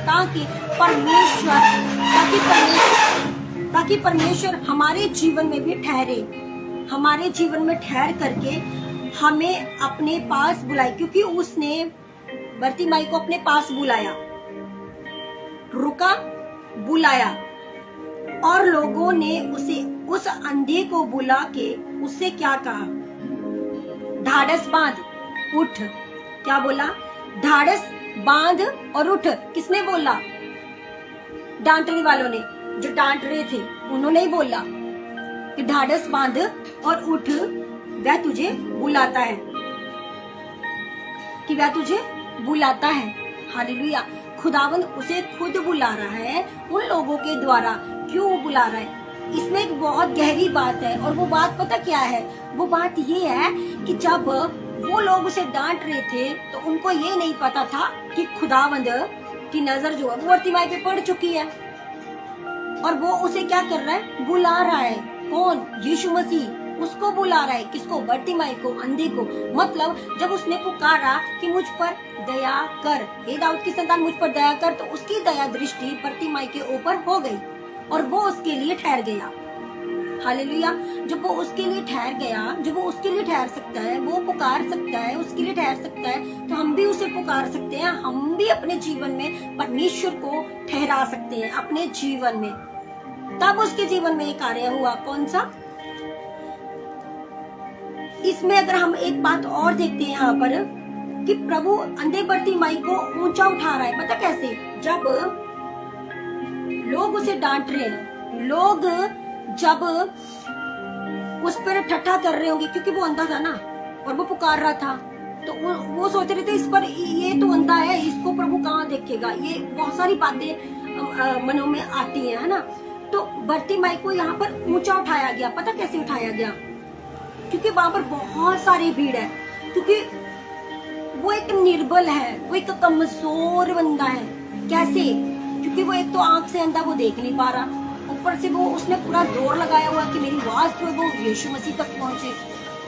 ताकि परमेश्वर हमारे जीवन में भी ठहरे, हमारे जीवन में ठहर करके हमें अपने पास बुलाए। क्योंकि उसने बर्तिमाई को अपने पास बुलाया, रुका, बुलाया, और लोगों ने उसे, उस अंधे को बुला के उससे क्या कहा? ढाढ़स बांध, उठ। क्या बोला? ढाढ़स बांध और उठ। किसने बोला? डांटने वालों ने, जो डांट रहे थे उन्होंने ही बोला कि ढाढ़स बांध और उठ, वह तुझे बुलाता है, कि वह तुझे बुलाता है। हालेलुया। खुदावंद उसे खुद बुला रहा है उन लोगों के द्वारा। क्यों बुला रहा है? इसमें एक बहुत गहरी बात है, और वो बात पता क्या है? वो बात ये है कि जब वो लोग उसे डांट रहे थे तो उनको ये नहीं पता था कि खुदावंद की नजर जो है वो बर्तिमाई पे पड़ चुकी है, और वो उसे क्या कर रहा है? बुला रहा है। कौन? यीशु मसीह उसको बुला रहा है। किसको? बर्तिमाई को, अंधे को। मतलब जब उसने पुकारा कि मुझ पर दया कर, हे दाऊद की संतान मुझ पर दया कर, तो उसकी दया दृष्टि बर्तिमाई के ऊपर हो गई और वो उसके लिए ठहर गया। हालेलुया। जब वो उसके लिए ठहर गया, जब वो उसके लिए ठहर सकता है, वो पुकार सकता है, उसके लिए ठहर सकता है, तो हम भी उसे पुकार सकते हैं। हम भी अपने जीवन में परमेश्वर को ठहरा सकते हैं अपने जीवन में। तब उसके जीवन में एक कार्य हुआ। कौन सा? इसमें अगर हम एक बात और देखते हैं यहाँ पर कि प्रभु अंधे बर्तिमाई को ऊंचा उठा रहा है। पता कैसे? जब लोग उसे डांट रहे हैं, लोग जब उस पर ठट्ठा कर रहे होंगे, क्योंकि वो अंधा था ना और वो पुकार रहा था, तो वो सोच रहे थे इस पर, ये तो अंधा है, इसको प्रभु कहाँ देखेगा। ये बहुत सारी बातें मनों में आती है ना। तो बर्तिमाई को यहाँ पर ऊंचा उठाया गया। पता कैसे उठाया गया? क्योंकि वहां पर बहुत सारी भीड़ है, क्योंकि वो एक निर्बल है, वो एक कमजोर बंदा है। कैसे? क्योंकि वो एक तो आंख से अंधा, वो देख नहीं पा रहा, ऊपर से वो उसने पूरा जोर लगाया हुआ कि मेरी आवाज जो है वो यीशु मसीह तक पहुंचे।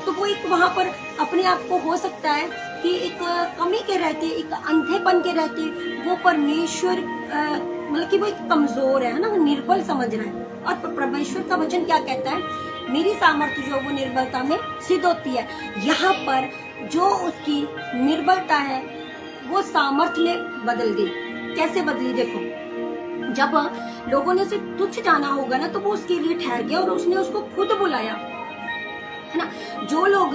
तो वो एक वहां पर अपने आप को हो सकता है कि एक कमी के रहते, एक अंधेपन के रहते वो परमेश्वर मतलब कि वो एक कमजोर है ना, वो निर्बल समझ रहा है। और परमेश्वर का वचन क्या कहता है? मेरी सामर्थ्य जो वो निर्बलता में सिद्ध होती है। यहाँ पर जो उसकी निर्बलता है वो सामर्थ्य में बदल गई। कैसे बदली? देखो, जब लोगों ने उसे तुच्छ जाना होगा ना, तो वो उसके लिए ठहर गया और उसने उसको खुद बुलाया, है ना। जो लोग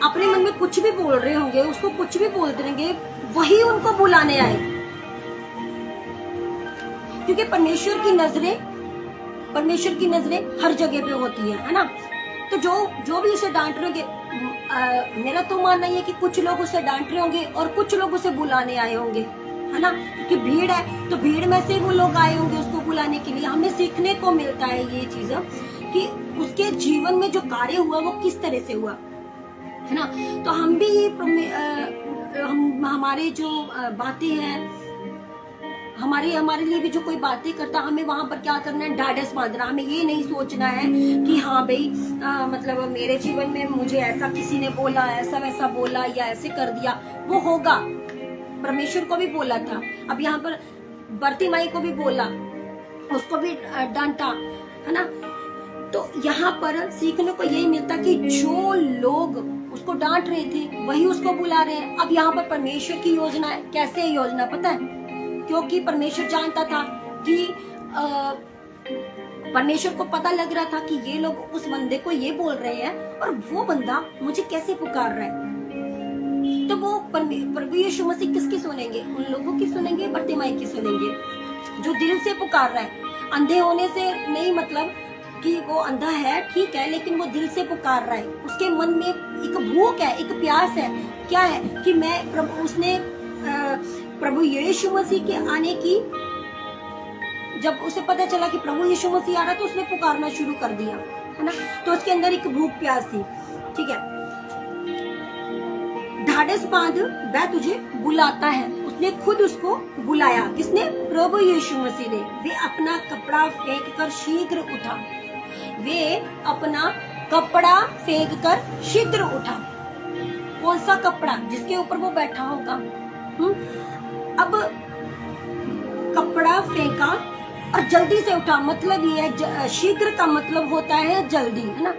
अपने मन में कुछ भी बोल रहे होंगे, उसको कुछ भी बोलते रहेंगे, वही उनको बुलाने आए। क्योंकि परमेश्वर की नजरें हर जगह पे होती है ना। तो जो भी उसे डांट रहे होंगे, मेरा तो मानना है कि कुछ लोग उसे डांट रहे होंगे और कुछ लोग उसे बुलाने आए होंगे, है ना। क्योंकि भीड़ है तो भीड़ में से वो लोग आए होंगे उसको बुलाने के लिए। हमें सीखने को मिलता है ये चीज कि उसके जीवन में जो कार्य हुआ वो किस तरह से हुआ, है ना। तो हम भी हमारे जो बातें हैं, हमारे लिए भी जो कोई बातें करता, हमें वहां पर क्या करना है? ढाढ़स बांधना। हमें ये नहीं सोचना है कि हाँ भाई मतलब मेरे जीवन में मुझे ऐसा किसी ने बोला, ऐसा वैसा बोला या ऐसे कर दिया। वो होगा, परमेश्वर को भी बोला था, अब यहाँ पर बर्तिमाई को भी बोला, उसको भी डांटा, है ना। तो यहाँ पर सीखने को यही मिलता कि जो लोग उसको डांट रहे थे वही उसको बुला रहे हैं। अब यहाँ पर परमेश्वर की योजना है। कैसे योजना? पता है? क्योंकि परमेश्वर जानता था कि परमेश्वर को पता लग रहा था कि ये लोग उस बंदे को ये बोल रहे हैं और वो बंदा मुझे कैसे पुकार रहा है। तो वो प्रभु यीशु मसीह किसकी सुनेंगे? उन लोगों की सुनेंगे, बर्तिमाई की सुनेंगे जो दिल से पुकार रहा है। अंधे होने से नहीं मतलब कि वो अंधा है, ठीक है, लेकिन वो दिल से पुकार रहा है। उसके मन में एक भूख है, एक प्यास है। क्या है कि मैं उसने प्रभु यीशु मसीह के आने की, जब उसे पता चला कि प्रभु यीशु मसीह आ रहा, तो उसने पुकारना शुरू कर दिया, है ना। तो उसके अंदर एक भूख प्यास थी, ठीक है। ढाढ़स बांध, वह तुझे बुलाता है। उसने खुद उसको बुलाया। किसने? प्रभु यीशु मसीह ने। वे अपना कपड़ा फेंक कर शीघ्र उठा। वे अपना कपड़ा फेंक कर शीघ्र उठा। कौन सा कपड़ा? जिसके ऊपर वो बैठा होगा। अब कपड़ा फेंका और जल्दी से उठा, मतलब ये है, शीघ्र का मतलब होता है जल्दी, है ना।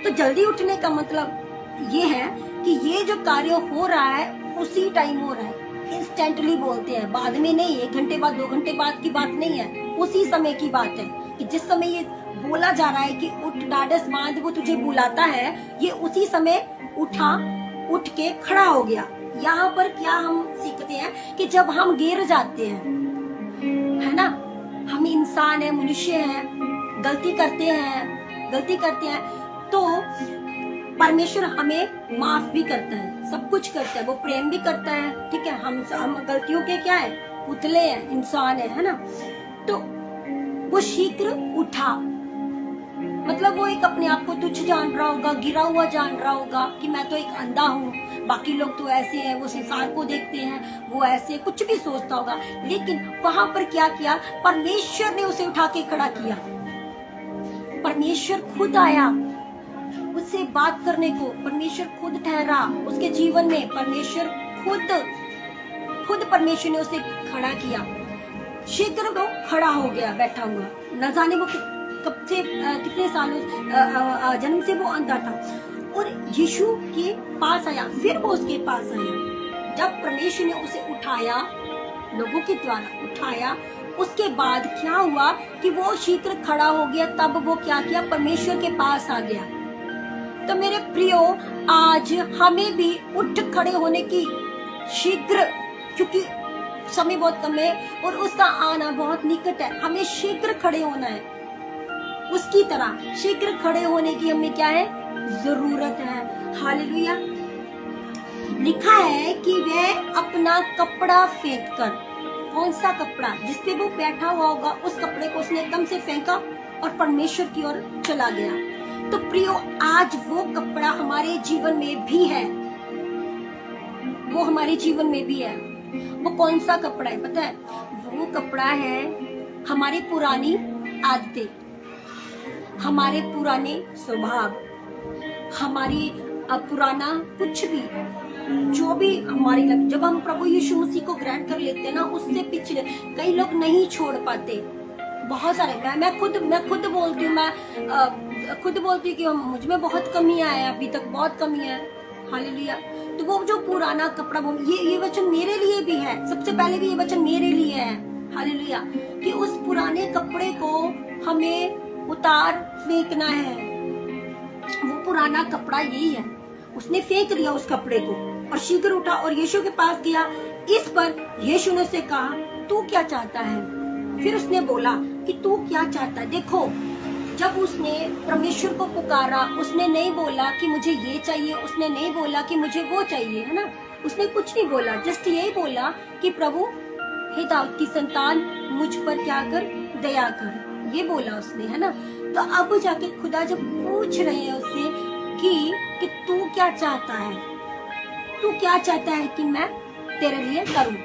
तो जल्दी उठने का मतलब ये है कि ये जो कार्य हो रहा है उसी टाइम हो रहा है। इंस्टेंटली बोलते हैं, बाद में नहीं, 1 घंटे बाद 2 घंटे बाद की बात नहीं है, उसी समय की बात है कि जिस समय ये बोला जा रहा है कि उठ ढाढ़स बांध, वो तुझे बुलाता है, ये उसी समय उठा, उठ के खड़ा हो गया। यहाँ पर क्या हम सीखते हैं कि जब हम गिर जाते हैं, है ना, हम इंसान है, मनुष्य है, गलती करते हैं, तो परमेश्वर हमें माफ भी करता है, सब कुछ करता है, वो प्रेम भी करता है, ठीक है। हम गलतियों के क्या है? पुतले हैं, इंसान है ना। तो वो शीघ्र उठा, मतलब वो एक अपने आप को तुच्छ जान रहा होगा, गिरा हुआ जान रहा होगा कि मैं तो एक अंधा हूँ, बाकी लोग तो ऐसे हैं, वो संसार को देखते हैं, वो ऐसे, कुछ भी सोचता होगा। लेकिन वहां पर क्या किया? परमेश्वर ने उसे उठा के खड़ा किया। परमेश्वर खुद आया उससे बात करने को, परमेश्वर खुद ठहरा उसके जीवन में, परमेश्वर खुद परमेश्वर ने उसे खड़ा किया। शीघ्र वो खड़ा हो गया, बैठा हुआ। न जाने वो कब से, कितने सालों जन्म से वो अंधा था, और यीशु के पास आया। फिर वो उसके पास आया जब परमेश्वर ने उसे उठाया, लोगों के द्वारा उठाया। उसके बाद क्या हुआ कि वो शीघ्र खड़ा हो गया। तब वो क्या किया? परमेश्वर के पास आ गया। तो मेरे प्रियो, आज हमें भी उठ खड़े होने की शीघ्र, क्योंकि समय बहुत कम है और उसका आना बहुत निकट है, हमें शीघ्र खड़े होना है। उसकी तरह शीघ्र खड़े होने की हमें क्या है? जरूरत है। हालेलुया। लिखा है कि वह अपना कपड़ा फेंक कर, कौन सा कपड़ा? जिसपे वो बैठा हुआ होगा, उस कपड़े को उसने एकदम से फेंका और परमेश्वर की ओर चला गया। तो प्रियो, आज वो कपड़ा हमारे जीवन में भी है, वो हमारे जीवन में भी है। वो कौन सा कपड़ा है पता है? वो कपड़ा है हमारी पुरानी आदतें, हमारे पुराने स्वभाव, हमारी पुराना कुछ भी, जो भी हमारी जब हम प्रभु यीशु मसीह को ग्रहण कर लेते हैं ना, उससे पिछले कई लोग नहीं छोड़ पाते। बहुत सारे, मैं खुद बोलती हूँ, मैं खुद बोलती हूँ कि मुझ में बहुत कमियां है, अभी तक बहुत कमियां है। हालेलुया। तो वो जो पुराना कपड़ा, ये वचन मेरे लिए भी है, सबसे पहले भी ये वचन मेरे लिए है। हालेलुया। कि उस पुराने कपड़े को हमें उतार फेंकना है। वो पुराना कपड़ा यही है। उसने फेंक दिया उस कपड़े को और शीघ्र उठा और यीशु के पास गया। इस पर यीशु ने उससे कहा, तू क्या चाहता है? फिर उसने बोला कि तू क्या चाहता है? देखो, जब उसने परमेश्वर को पुकारा, उसने नहीं बोला कि मुझे ये चाहिए, उसने नहीं बोला कि मुझे वो चाहिए, है ना। उसने कुछ नहीं बोला, जस्ट यही बोला कि प्रभु, हे दाऊद की संतान, मुझ पर क्या कर? दया कर। ये बोला उसने, है ना। तो अब जाके खुदा जब पूछ रहे हैं उससे कि तू क्या चाहता है, तू क्या चाहता है कि मैं तेरे लिए करूं?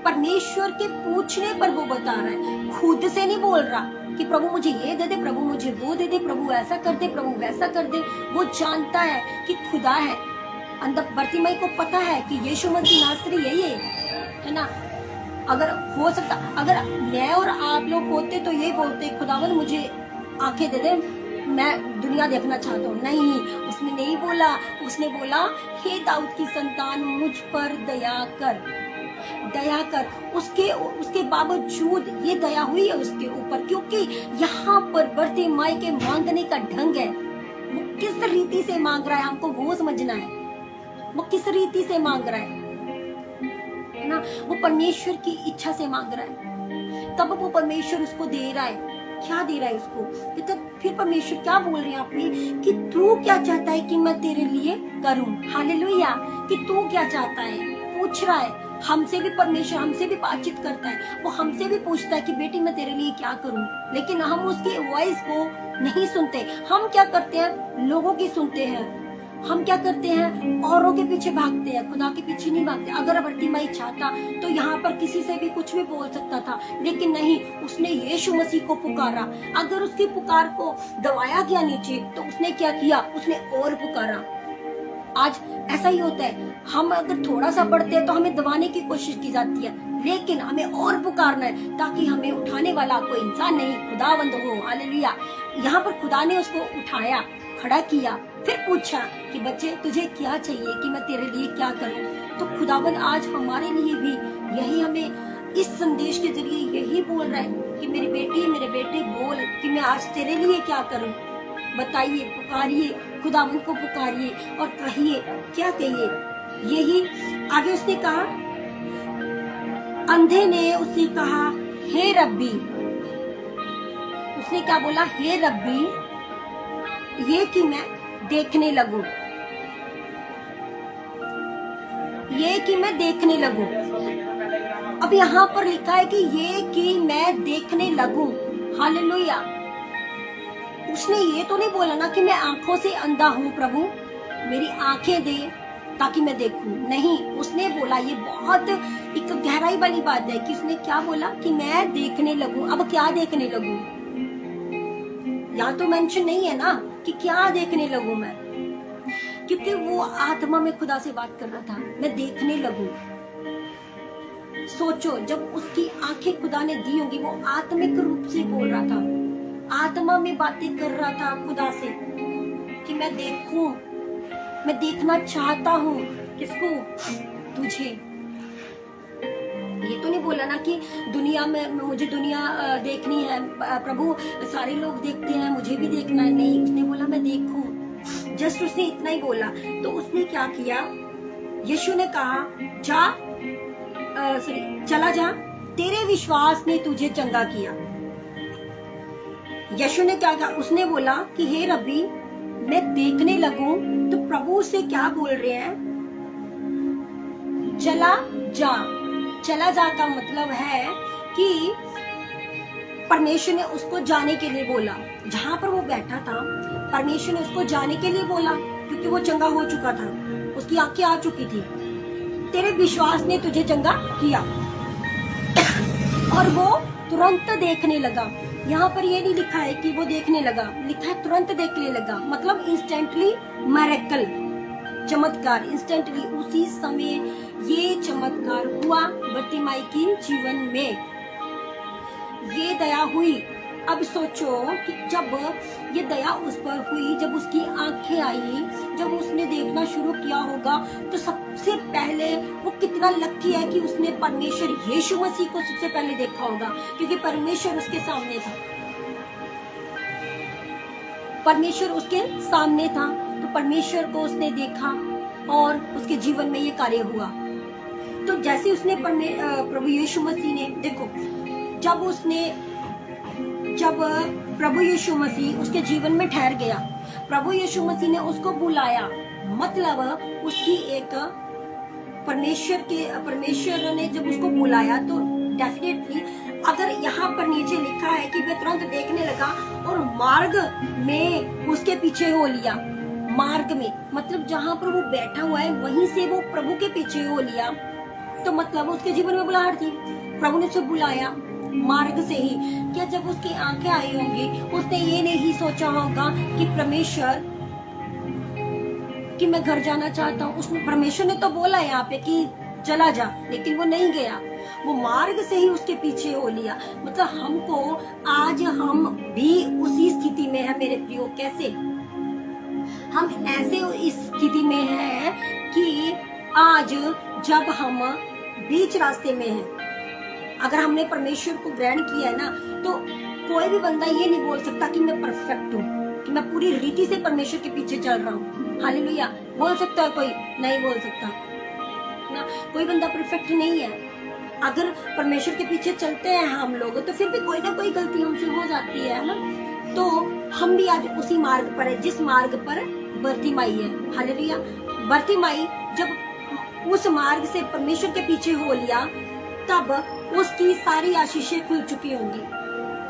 परमेश्वर के पूछने पर वो बता रहा है, खुद से नहीं बोल रहा कि प्रभु मुझे ये दे दे, प्रभु मुझे वो दे दे, प्रभु ऐसा कर दे, प्रभु वैसा कर दे। वो जानता है कि खुदा है। अंदर बर्तिमाई को पता है कि यीशु मसीह नासरी यही है ना। अगर हो सकता, अगर मैं और आप लोग होते तो यही बोलते, खुदावन मुझे आंखें दे दे, मैं दुनिया देखना चाहता हूँ। नहीं, उसने नहीं बोला। उसने बोला, हे दाऊद की संतान, मुझ पर दया कर, दया कर। उसके बावजूद ये दया हुई है उसके ऊपर, क्योंकि यहाँ पर बर्तिमाई के मांगने का ढंग है। वो किस रीति से मांग रहा है, हमको वो समझना है। वो किस रीति से मांग रहा है ना, वो परमेश्वर की इच्छा से मांग रहा है, तब वो परमेश्वर उसको दे रहा है। क्या दे रहा है उसको, तो फिर परमेश्वर क्या बोल रहे हैं आप में कि तू क्या चाहता है कि मैं तेरे लिए करूं। हालेलुया, कि तू क्या चाहता है, पूछ रहा है हमसे भी। परमेश्वर हमसे भी बातचीत करता है, वो हमसे भी पूछता है कि बेटी मैं तेरे लिए क्या करूं, लेकिन हम उसकी वॉइस को नहीं सुनते। हम क्या करते हैं, लोगों की सुनते हैं। हम क्या करते हैं, औरों के पीछे भागते हैं, खुदा के पीछे नहीं भागते। अगर बर्तिमाई चाहता तो यहाँ पर किसी से भी कुछ भी बोल सकता था, लेकिन नहीं, उसने यीशु मसीह को पुकारा। अगर उसकी पुकार को दबाया गया नीचे, तो उसने क्या किया, उसने और पुकारा। आज ऐसा ही होता है, हम अगर थोड़ा सा बढ़ते हैं तो हमें दबाने की कोशिश की जाती है, लेकिन हमें और पुकारना है, ताकि हमें उठाने वाला कोई इंसान नहीं, खुदावंद हो। हालेलुया। यहाँ पर खुदा ने उसको उठाया, खड़ा किया, फिर पूछा कि बच्चे तुझे क्या चाहिए कि मैं तेरे लिए क्या करूं। तो खुदावंद आज हमारे लिए भी यही हमें इस संदेश के जरिए यही बोल रहा है कि मेरी बेटी मेरे बेटे बोल कि मैं आज तेरे लिए क्या करूं। बताइए, पुकारिए, खुदावंद को पुकारिए और कहिए, क्या कहिए। यही आगे उसने कहा, अंधे ने उससे कहा हे रब्बी। उसने क्या बोला, हे रब्बी, ये कि मैं देखने लगूं, ये कि मैं देखने लगूं। अब यहाँ पर लिखा है कि ये कि मैं देखने लगूं। हालेलुया। उसने ये तो नहीं बोला ना कि मैं आंखों से अंधा हूँ, प्रभु मेरी आंखें दे ताकि मैं देखूं। नहीं, उसने बोला, ये बहुत एक गहराई वाली बात है कि उसने क्या बोला कि मैं देखने लगूं। अब क्या देखने लगूं, यहाँ तो मेंशन नहीं है ना कि क्या देखने लगूं मैं, क्योंकि वो आत्मा में खुदा से बात कर रहा था, मैं देखने लगूं। सोचो, जब उसकी आंखें खुदा ने दी होंगी, वो आत्मिक रूप से बोल रहा था, आत्मा में बातें कर रहा था खुदा से कि मैं देखूं, मैं देखना चाहता हूँ। किसको, तुझे। ये तो नहीं बोला ना कि दुनिया में मुझे दुनिया देखनी है, प्रभु सारे लोग देखते हैं, मुझे भी देखना है। नहीं, उसने बोला मैं देखूं। जस्ट उसने इतना ही बोला। तो उसने क्या किया, यीशु ने कहा जा, चला जा, तेरे विश्वास ने तुझे चंगा किया। यीशु ने क्या कहा, उसने बोला कि हे रब्बी मैं देखने लगूं। तो प्रभु उससे क्या बोल रहे हैं, चला जा। चला जा का मतलब है कि परमेश्वर ने उसको जाने के लिए बोला। जहां पर वो बैठा था, परमेश्वर ने उसको जाने के लिए बोला, क्योंकि वो चंगा हो चुका था, उसकी आंखें आ चुकी थी। तेरे विश्वास ने तुझे चंगा किया। और वो तुरंत देखने लगा। यहाँ पर ये नहीं लिखा है कि वो देखने लगा, लिखा है तुरंत देखने लगा, मतलब इंस्टेंटली मिरेकल, चमत्कार। इंस्टेंटली, उसी समय ये चमत्कार हुआ बर्तिमाई की जीवन में, ये दया हुई। अब सोचो कि जब ये दया उस पर हुई, जब उसकी आंखें आई, जब उसने देखना शुरू किया होगा, तो सबसे पहले वो कितना लकी है कि उसने परमेश्वर यीशु मसीह को सबसे पहले देखा होगा, क्योंकि परमेश्वर उसके सामने था। परमेश्वर उसके सामने था, तो परमेश्वर को उसने देखा और उसके जीवन में ये कार्य हुआ। तो जैसे उसने प्रभु यीशु मसीह ने, देखो, जब प्रभु यीशु मसीह उसके जीवन में ठहर गया, प्रभु यीशु मसीह ने उसको बुलाया, मतलब उसकी एक परमेश्वर ने जब उसको बुलाया, तो डेफिनेटली अगर यहाँ पर नीचे लिखा है कि वह तुरंत देखने लगा और मार्ग में उसके पीछे हो लिया। मार्ग में मतलब जहाँ पर वो बैठा हुआ है वहीं से वो प्रभु के पीछे हो लिया, तो मतलब उसके जीवन में बुलाहट थी। प्रभु ने उसे बुलाया मार्ग से ही। क्या जब उसकी आंखें आई होंगी, उसने ये नहीं सोचा होगा कि परमेश्वर, कि मैं घर जाना चाहता हूँ। उसने, परमेश्वर ने तो बोला यहाँ पे कि चला जा, लेकिन वो नहीं गया, वो मार्ग से ही उसके पीछे हो लिया। मतलब हमको आज हम भी उसी स्थिति में है मेरे प्रियो। कैसे हम ऐसे इस स्थिति में है कि आज जब हम बीच रास्ते में हैं, अगर हमने परमेश्वर को ग्रहण किया है ना, तो कोई भी बंदा ये नहीं बोल सकता कि मैं परफेक्ट हूँ, कि मैं पूरी रीति से परमेश्वर के पीछे चल रहा हूँ। हालेलुया। बोल सकता है कोई? नहीं बोल सकता ना। कोई बंदा परफेक्ट नहीं है। अगर परमेश्वर के पीछे चलते हैं हम लोग तो फिर भी कोई ना कोई गलती हमसे हो जाती है ना। तो हम भी आज उसी मार्ग पर है जिस मार्ग पर बर्तिमाई है। हालेलुया। बर्तिमाई जब उस मार्ग से परमेश्वर के पीछे हो लिया तब उसकी सारी आशीषें खुल चुकी होंगी।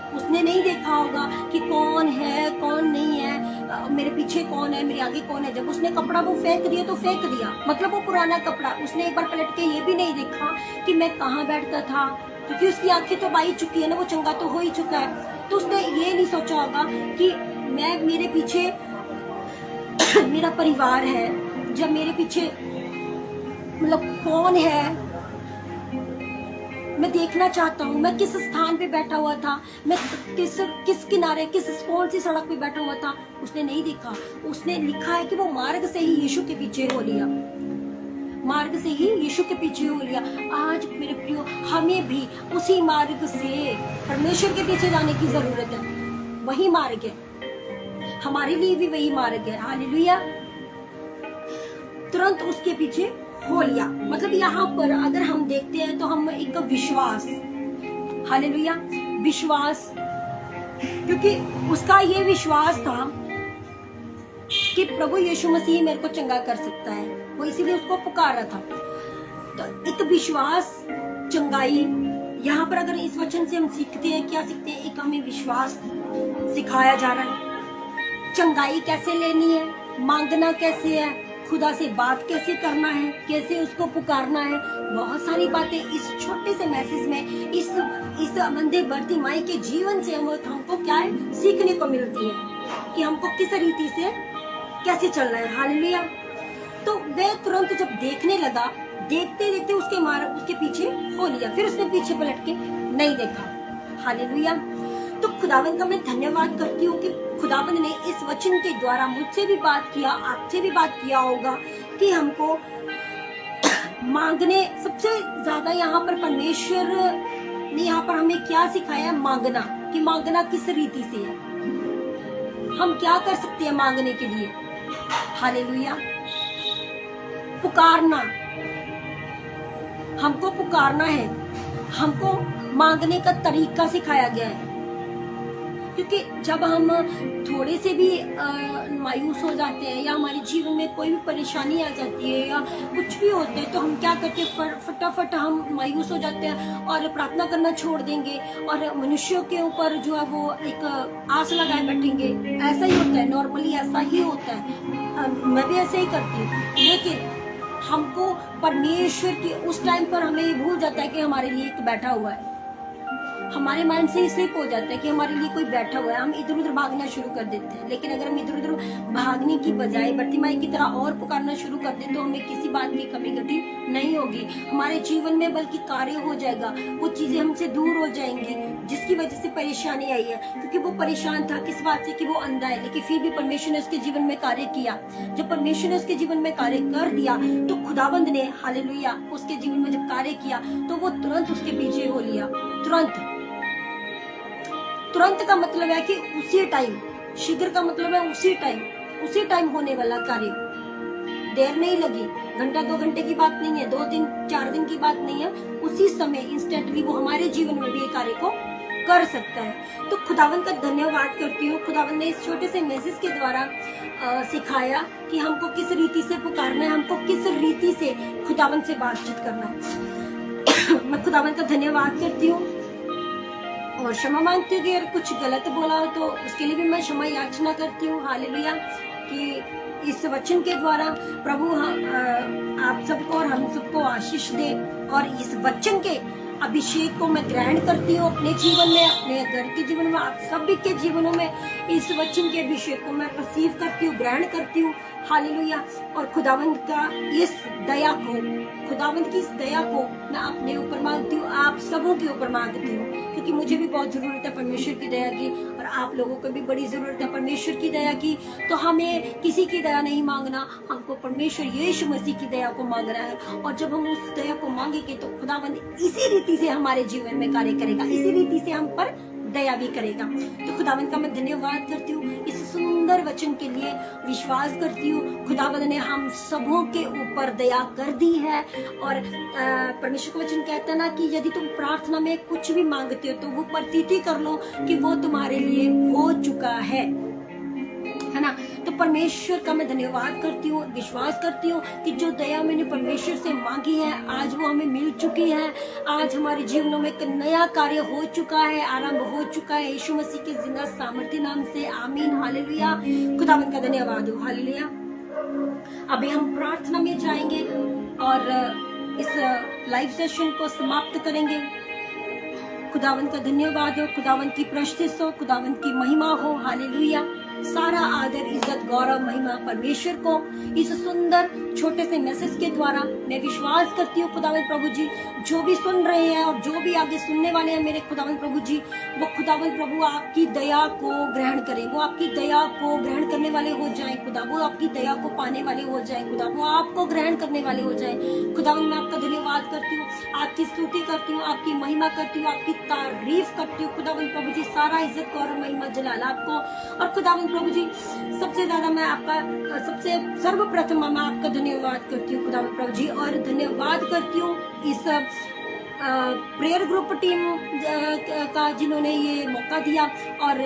उसने नहीं देखा होगा कि कौन है कौन नहीं है, मेरे पीछे कौन है, मेरे आगे कौन है। जब उसने कपड़ा वो फेंक दिया तो फेंक दिया, मतलब वो पुराना कपड़ा। उसने एक बार पलट के ये भी नहीं देखा कि मैं कहाँ बैठता था, क्योंकि उसकी आंखें तो बाई चुकी है ना, वो चंगा तो हो ही चुका है। तो उसने ये नहीं सोचा होगा कि मैं मेरे पीछे मेरा परिवार है, जब मेरे पीछे मतलब कौन है, मैं देखना चाहता हूँ मैं किस स्थान पे बैठा हुआ था, मैं किस किनारे कौन सी सड़क पे बैठा हुआ था। उसने नहीं देखा। उसने लिखा है कि वो मार्ग से ही यीशु के पीछे हो लिया, मार्ग से ही यीशु के पीछे हो लिया। आज मेरे प्रियो, हमें भी उसी मार्ग से परमेश्वर के पीछे जाने की जरूरत है। वही मार्ग है, हमारे लिए भी वही मार्ग है। हालेलुया। तुरंत उसके पीछे हो लिया। मतलब यहाँ पर अगर हम देखते हैं तो हम एक विश्वास, हालेलुया, विश्वास, क्योंकि उसका ये विश्वास था कि प्रभु यीशु मसीह मेरे को चंगा कर सकता है, वो इसीलिए उसको पुकार रहा था। तो एक विश्वास, चंगाई, यहाँ पर अगर इस वचन से हम सीखते हैं, क्या सीखते हैं? एक हमें विश्वास सिखाया जा रहा है। चंगाई कैसे लेनी है, मांगना कैसे है, खुदा से बात कैसे करना है, कैसे उसको पुकारना है। बहुत सारी बातें इस छोटे से मैसेज में, इस अंधे बर्तिमाई के जीवन से हमको क्या है सीखने को मिलती है कि हमको किस रीति से कैसे चलना है। हालेलुया। तो वह तुरंत जब देखने लगा, देखते देखते उसके पीछे हो लिया। फिर उसने पीछे पलट के नहीं देखा। हालेलुया। तो खुदावंद का मैं धन्यवाद करती हूँ कि खुदावंद ने इस वचन के द्वारा मुझसे भी बात किया, आपसे भी बात किया होगा कि हमको मांगने, सबसे ज्यादा यहाँ पर परमेश्वर ने यहाँ पर हमें क्या सिखाया? मांगना, कि मांगना किस रीति से है, हम क्या कर सकते हैं मांगने के लिए। हालेलुया। पुकारना, हमको पुकारना है, हमको मांगने का तरीका सिखाया गया है। क्योंकि जब हम थोड़े से भी मायूस हो जाते हैं या हमारे जीवन में कोई भी परेशानी आ जाती है या कुछ भी होता है तो हम क्या करते हैं, फटाफट हम मायूस हो जाते हैं और प्रार्थना करना छोड़ देंगे और मनुष्यों के ऊपर जो है वो एक आस लगाए बैठेंगे। ऐसा ही होता है, नॉर्मली ऐसा ही होता है। मैं भी ऐसे ही करती हूँ। लेकिन हमको परमेश्वर की उस टाइम पर हमें ये भूल जाता है कि हमारे लिए एक बैठा हुआ है। हमारे माइंड से स्लिप हो जाता है कि हमारे लिए कोई बैठा हुआ है, हम इधर उधर भागना शुरू कर देते हैं। लेकिन अगर हम इधर उधर भागने की बजाय बर्तिमाई की तरह और पुकारना शुरू कर दें तो हमें किसी बात की कमी घटी नहीं होगी हमारे जीवन में, बल्कि कार्य हो जाएगा। वो चीजें हमसे दूर हो जाएंगी जिसकी वजह से परेशानी आई है। क्योंकि वो परेशान था किस बात से कि वो अंधा है, लेकिन फिर भी परमेश्वर ने उसके जीवन में कार्य किया। जब परमेश्वर ने उसके जीवन में कार्य कर दिया तो खुदाबंद ने, हालेलुया, उसके जीवन में जब कार्य किया तो वो तुरंत उसके पीछे हो लिया। तुरंत का मतलब है कि उसी टाइम, शीघ्र का मतलब है उसी टाइम होने वाला कार्य। देर नहीं लगी, घंटा 2 घंटे की बात नहीं है, 2 दिन 4 दिन की बात नहीं है, उसी समय इंस्टेंटली वो हमारे जीवन में भी ये कार्य को कर सकता है। तो खुदावंद का धन्यवाद करती हूँ। खुदावंद ने इस छोटे से मैसेज के द्वारा सिखाया कि हमको किस रीति से पुकारना है, हमको किस रीति से खुदावंद से बातचीत करना है। मैं खुदावंद का धन्यवाद करती हूँ और क्षमा मांगती हूँ कि अगर कुछ गलत बोला हो तो उसके लिए भी मैं क्षमा याचना करती हूँ। हालेलुया। कि इस वचन के द्वारा प्रभु आप सबको और हम सबको आशीष दे और इस वचन के अभिषेक को मैं ग्रहण करती हूँ अपने जीवन में, अपने घर के जीवन में, आप सभी के जीवनों में इस वचन के अभिषेक को मैं रिसीव करती हूँ, ग्रहण करती हूँ। हालेलुया। और खुदावंद का इस दया को, खुदावंद की इस दया को मैं अपने ऊपर मांगती हूँ, आप सबों के ऊपर मांगती हूँ, क्योंकि मुझे भी बहुत जरूरत है परमेश्वर की दया की और आप लोगों को भी बड़ी जरूरत है परमेश्वर की दया की। तो हमें किसी की दया नहीं मांगना, हमको परमेश्वर यीशु मसीह की दया को मांगना है। और जब हम उस दया को मांगेंगे तो खुदावंद इसी रीति से हमारे जीवन में कार्य करेगा, इसी रीति से हम पर दया भी करेगा। तो खुदावंद का मैं धन्यवाद करती हूँ इस सुंदर वचन के लिए विश्वास करती हूँ। खुदावंद ने हम सबों के ऊपर दया कर दी है और परमेश्वर का वचन कहता है ना कि यदि तुम प्रार्थना में कुछ भी मांगते हो तो वो प्रतीति कर लो कि वो तुम्हारे लिए हो चुका है ना। तो परमेश्वर का मैं धन्यवाद करती हूँ, विश्वास करती हूँ कि जो दया मैंने परमेश्वर से मांगी है आज वो हमें मिल चुकी है। आज हमारे जीवनों में एक नया कार्य हो चुका है, आरंभ हो चुका है यीशु मसीह के जिंदा सामर्थ्य नाम से। आमीन, हालेलुया। खुदावंद का धन्यवाद हो, हालेलुया। अभी हम प्रार्थना में जाएंगे और इस लाइव सेशन को समाप्त करेंगे। खुदावंद का धन्यवाद हो, खुदावंद की प्रशंसा हो, खुदावंद की महिमा हो, हालेलुया। सारा आदर, इज्जत, गौरव, महिमा परमेश्वर को। इस सुंदर छोटे से मैसेज के द्वारा मैं विश्वास करती हूँ खुदावंद प्रभु जी, जो भी सुन रहे हैं और जो भी आगे सुनने वाले हैं मेरे खुदावंद प्रभु जी, वो खुदावंद प्रभु आपकी दया को ग्रहण करें, वो आपकी दया को ग्रहण करने वाले हो जाए खुदा, वो आपकी दया को पाने वाले हो जाए खुदा, वो आपको ग्रहण करने वाले हो जाए खुदावंद। मैं आपका धन्यवाद करती हूँ, आपकी स्तुति करती हूँ, आपकी महिमा करती हूँ, आपकी तारीफ करती हूँ खुदावंद प्रभु जी। सारा इज्जत, गौरव, महिमा, जलाल आपको। और खुदावंद प्रभु जी, सबसे ज्यादा मैं आपका सबसे सर्वप्रथम मैं आपका धन्यवाद करती हूँ खुदावंद प्रभु जी, और धन्यवाद करती हूँ इस प्रेयर ग्रुप टीम का जिन्होंने ये मौका दिया, और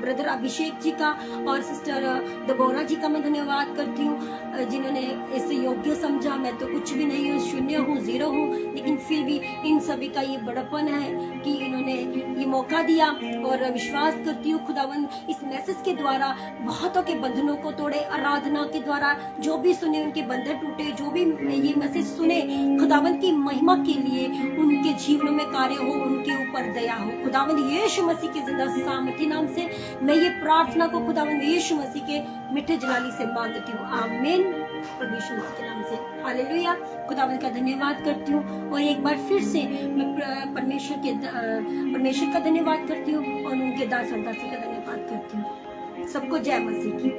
ब्रदर अभिषेक जी का और सिस्टर दबोरा जी का मैं धन्यवाद करती हूँ जिन्होंने इसे योग्य समझा। मैं तो कुछ भी नहीं हूँ, शून्य हूँ, जीरो हूँ, लेकिन फिर भी इन सभी का ये बड़प्पन है कि इन्होंने ये मौका दिया। और विश्वास करती हूँ खुदावंद इस मैसेज के द्वारा बहुतों के बंधनों को तोड़े, आराधना के द्वारा जो भी सुने उनके बंधन टूटे, जो भी ये मैसेज सुने खुदावंद की महिमा के लिए उनके जीवन में कार्य हो, उनके ऊपर दया हो खुदावंद। यीशु मसीह के जिंदा सामर्थ्य नाम से मैं ये प्रार्थना को खुदावंद यीशु मसीह के मीठे जलाली से मांगती हूँ, आमीन, प्रभु यीशु मसीह के नाम से, हालेलुया। खुदावंद का धन्यवाद करती हूँ और एक बार फिर से मैं परमेश्वर का धन्यवाद करती हूँ और उनके दास और दासी का धन्यवाद करती हूँ। सबको जय मसीह की।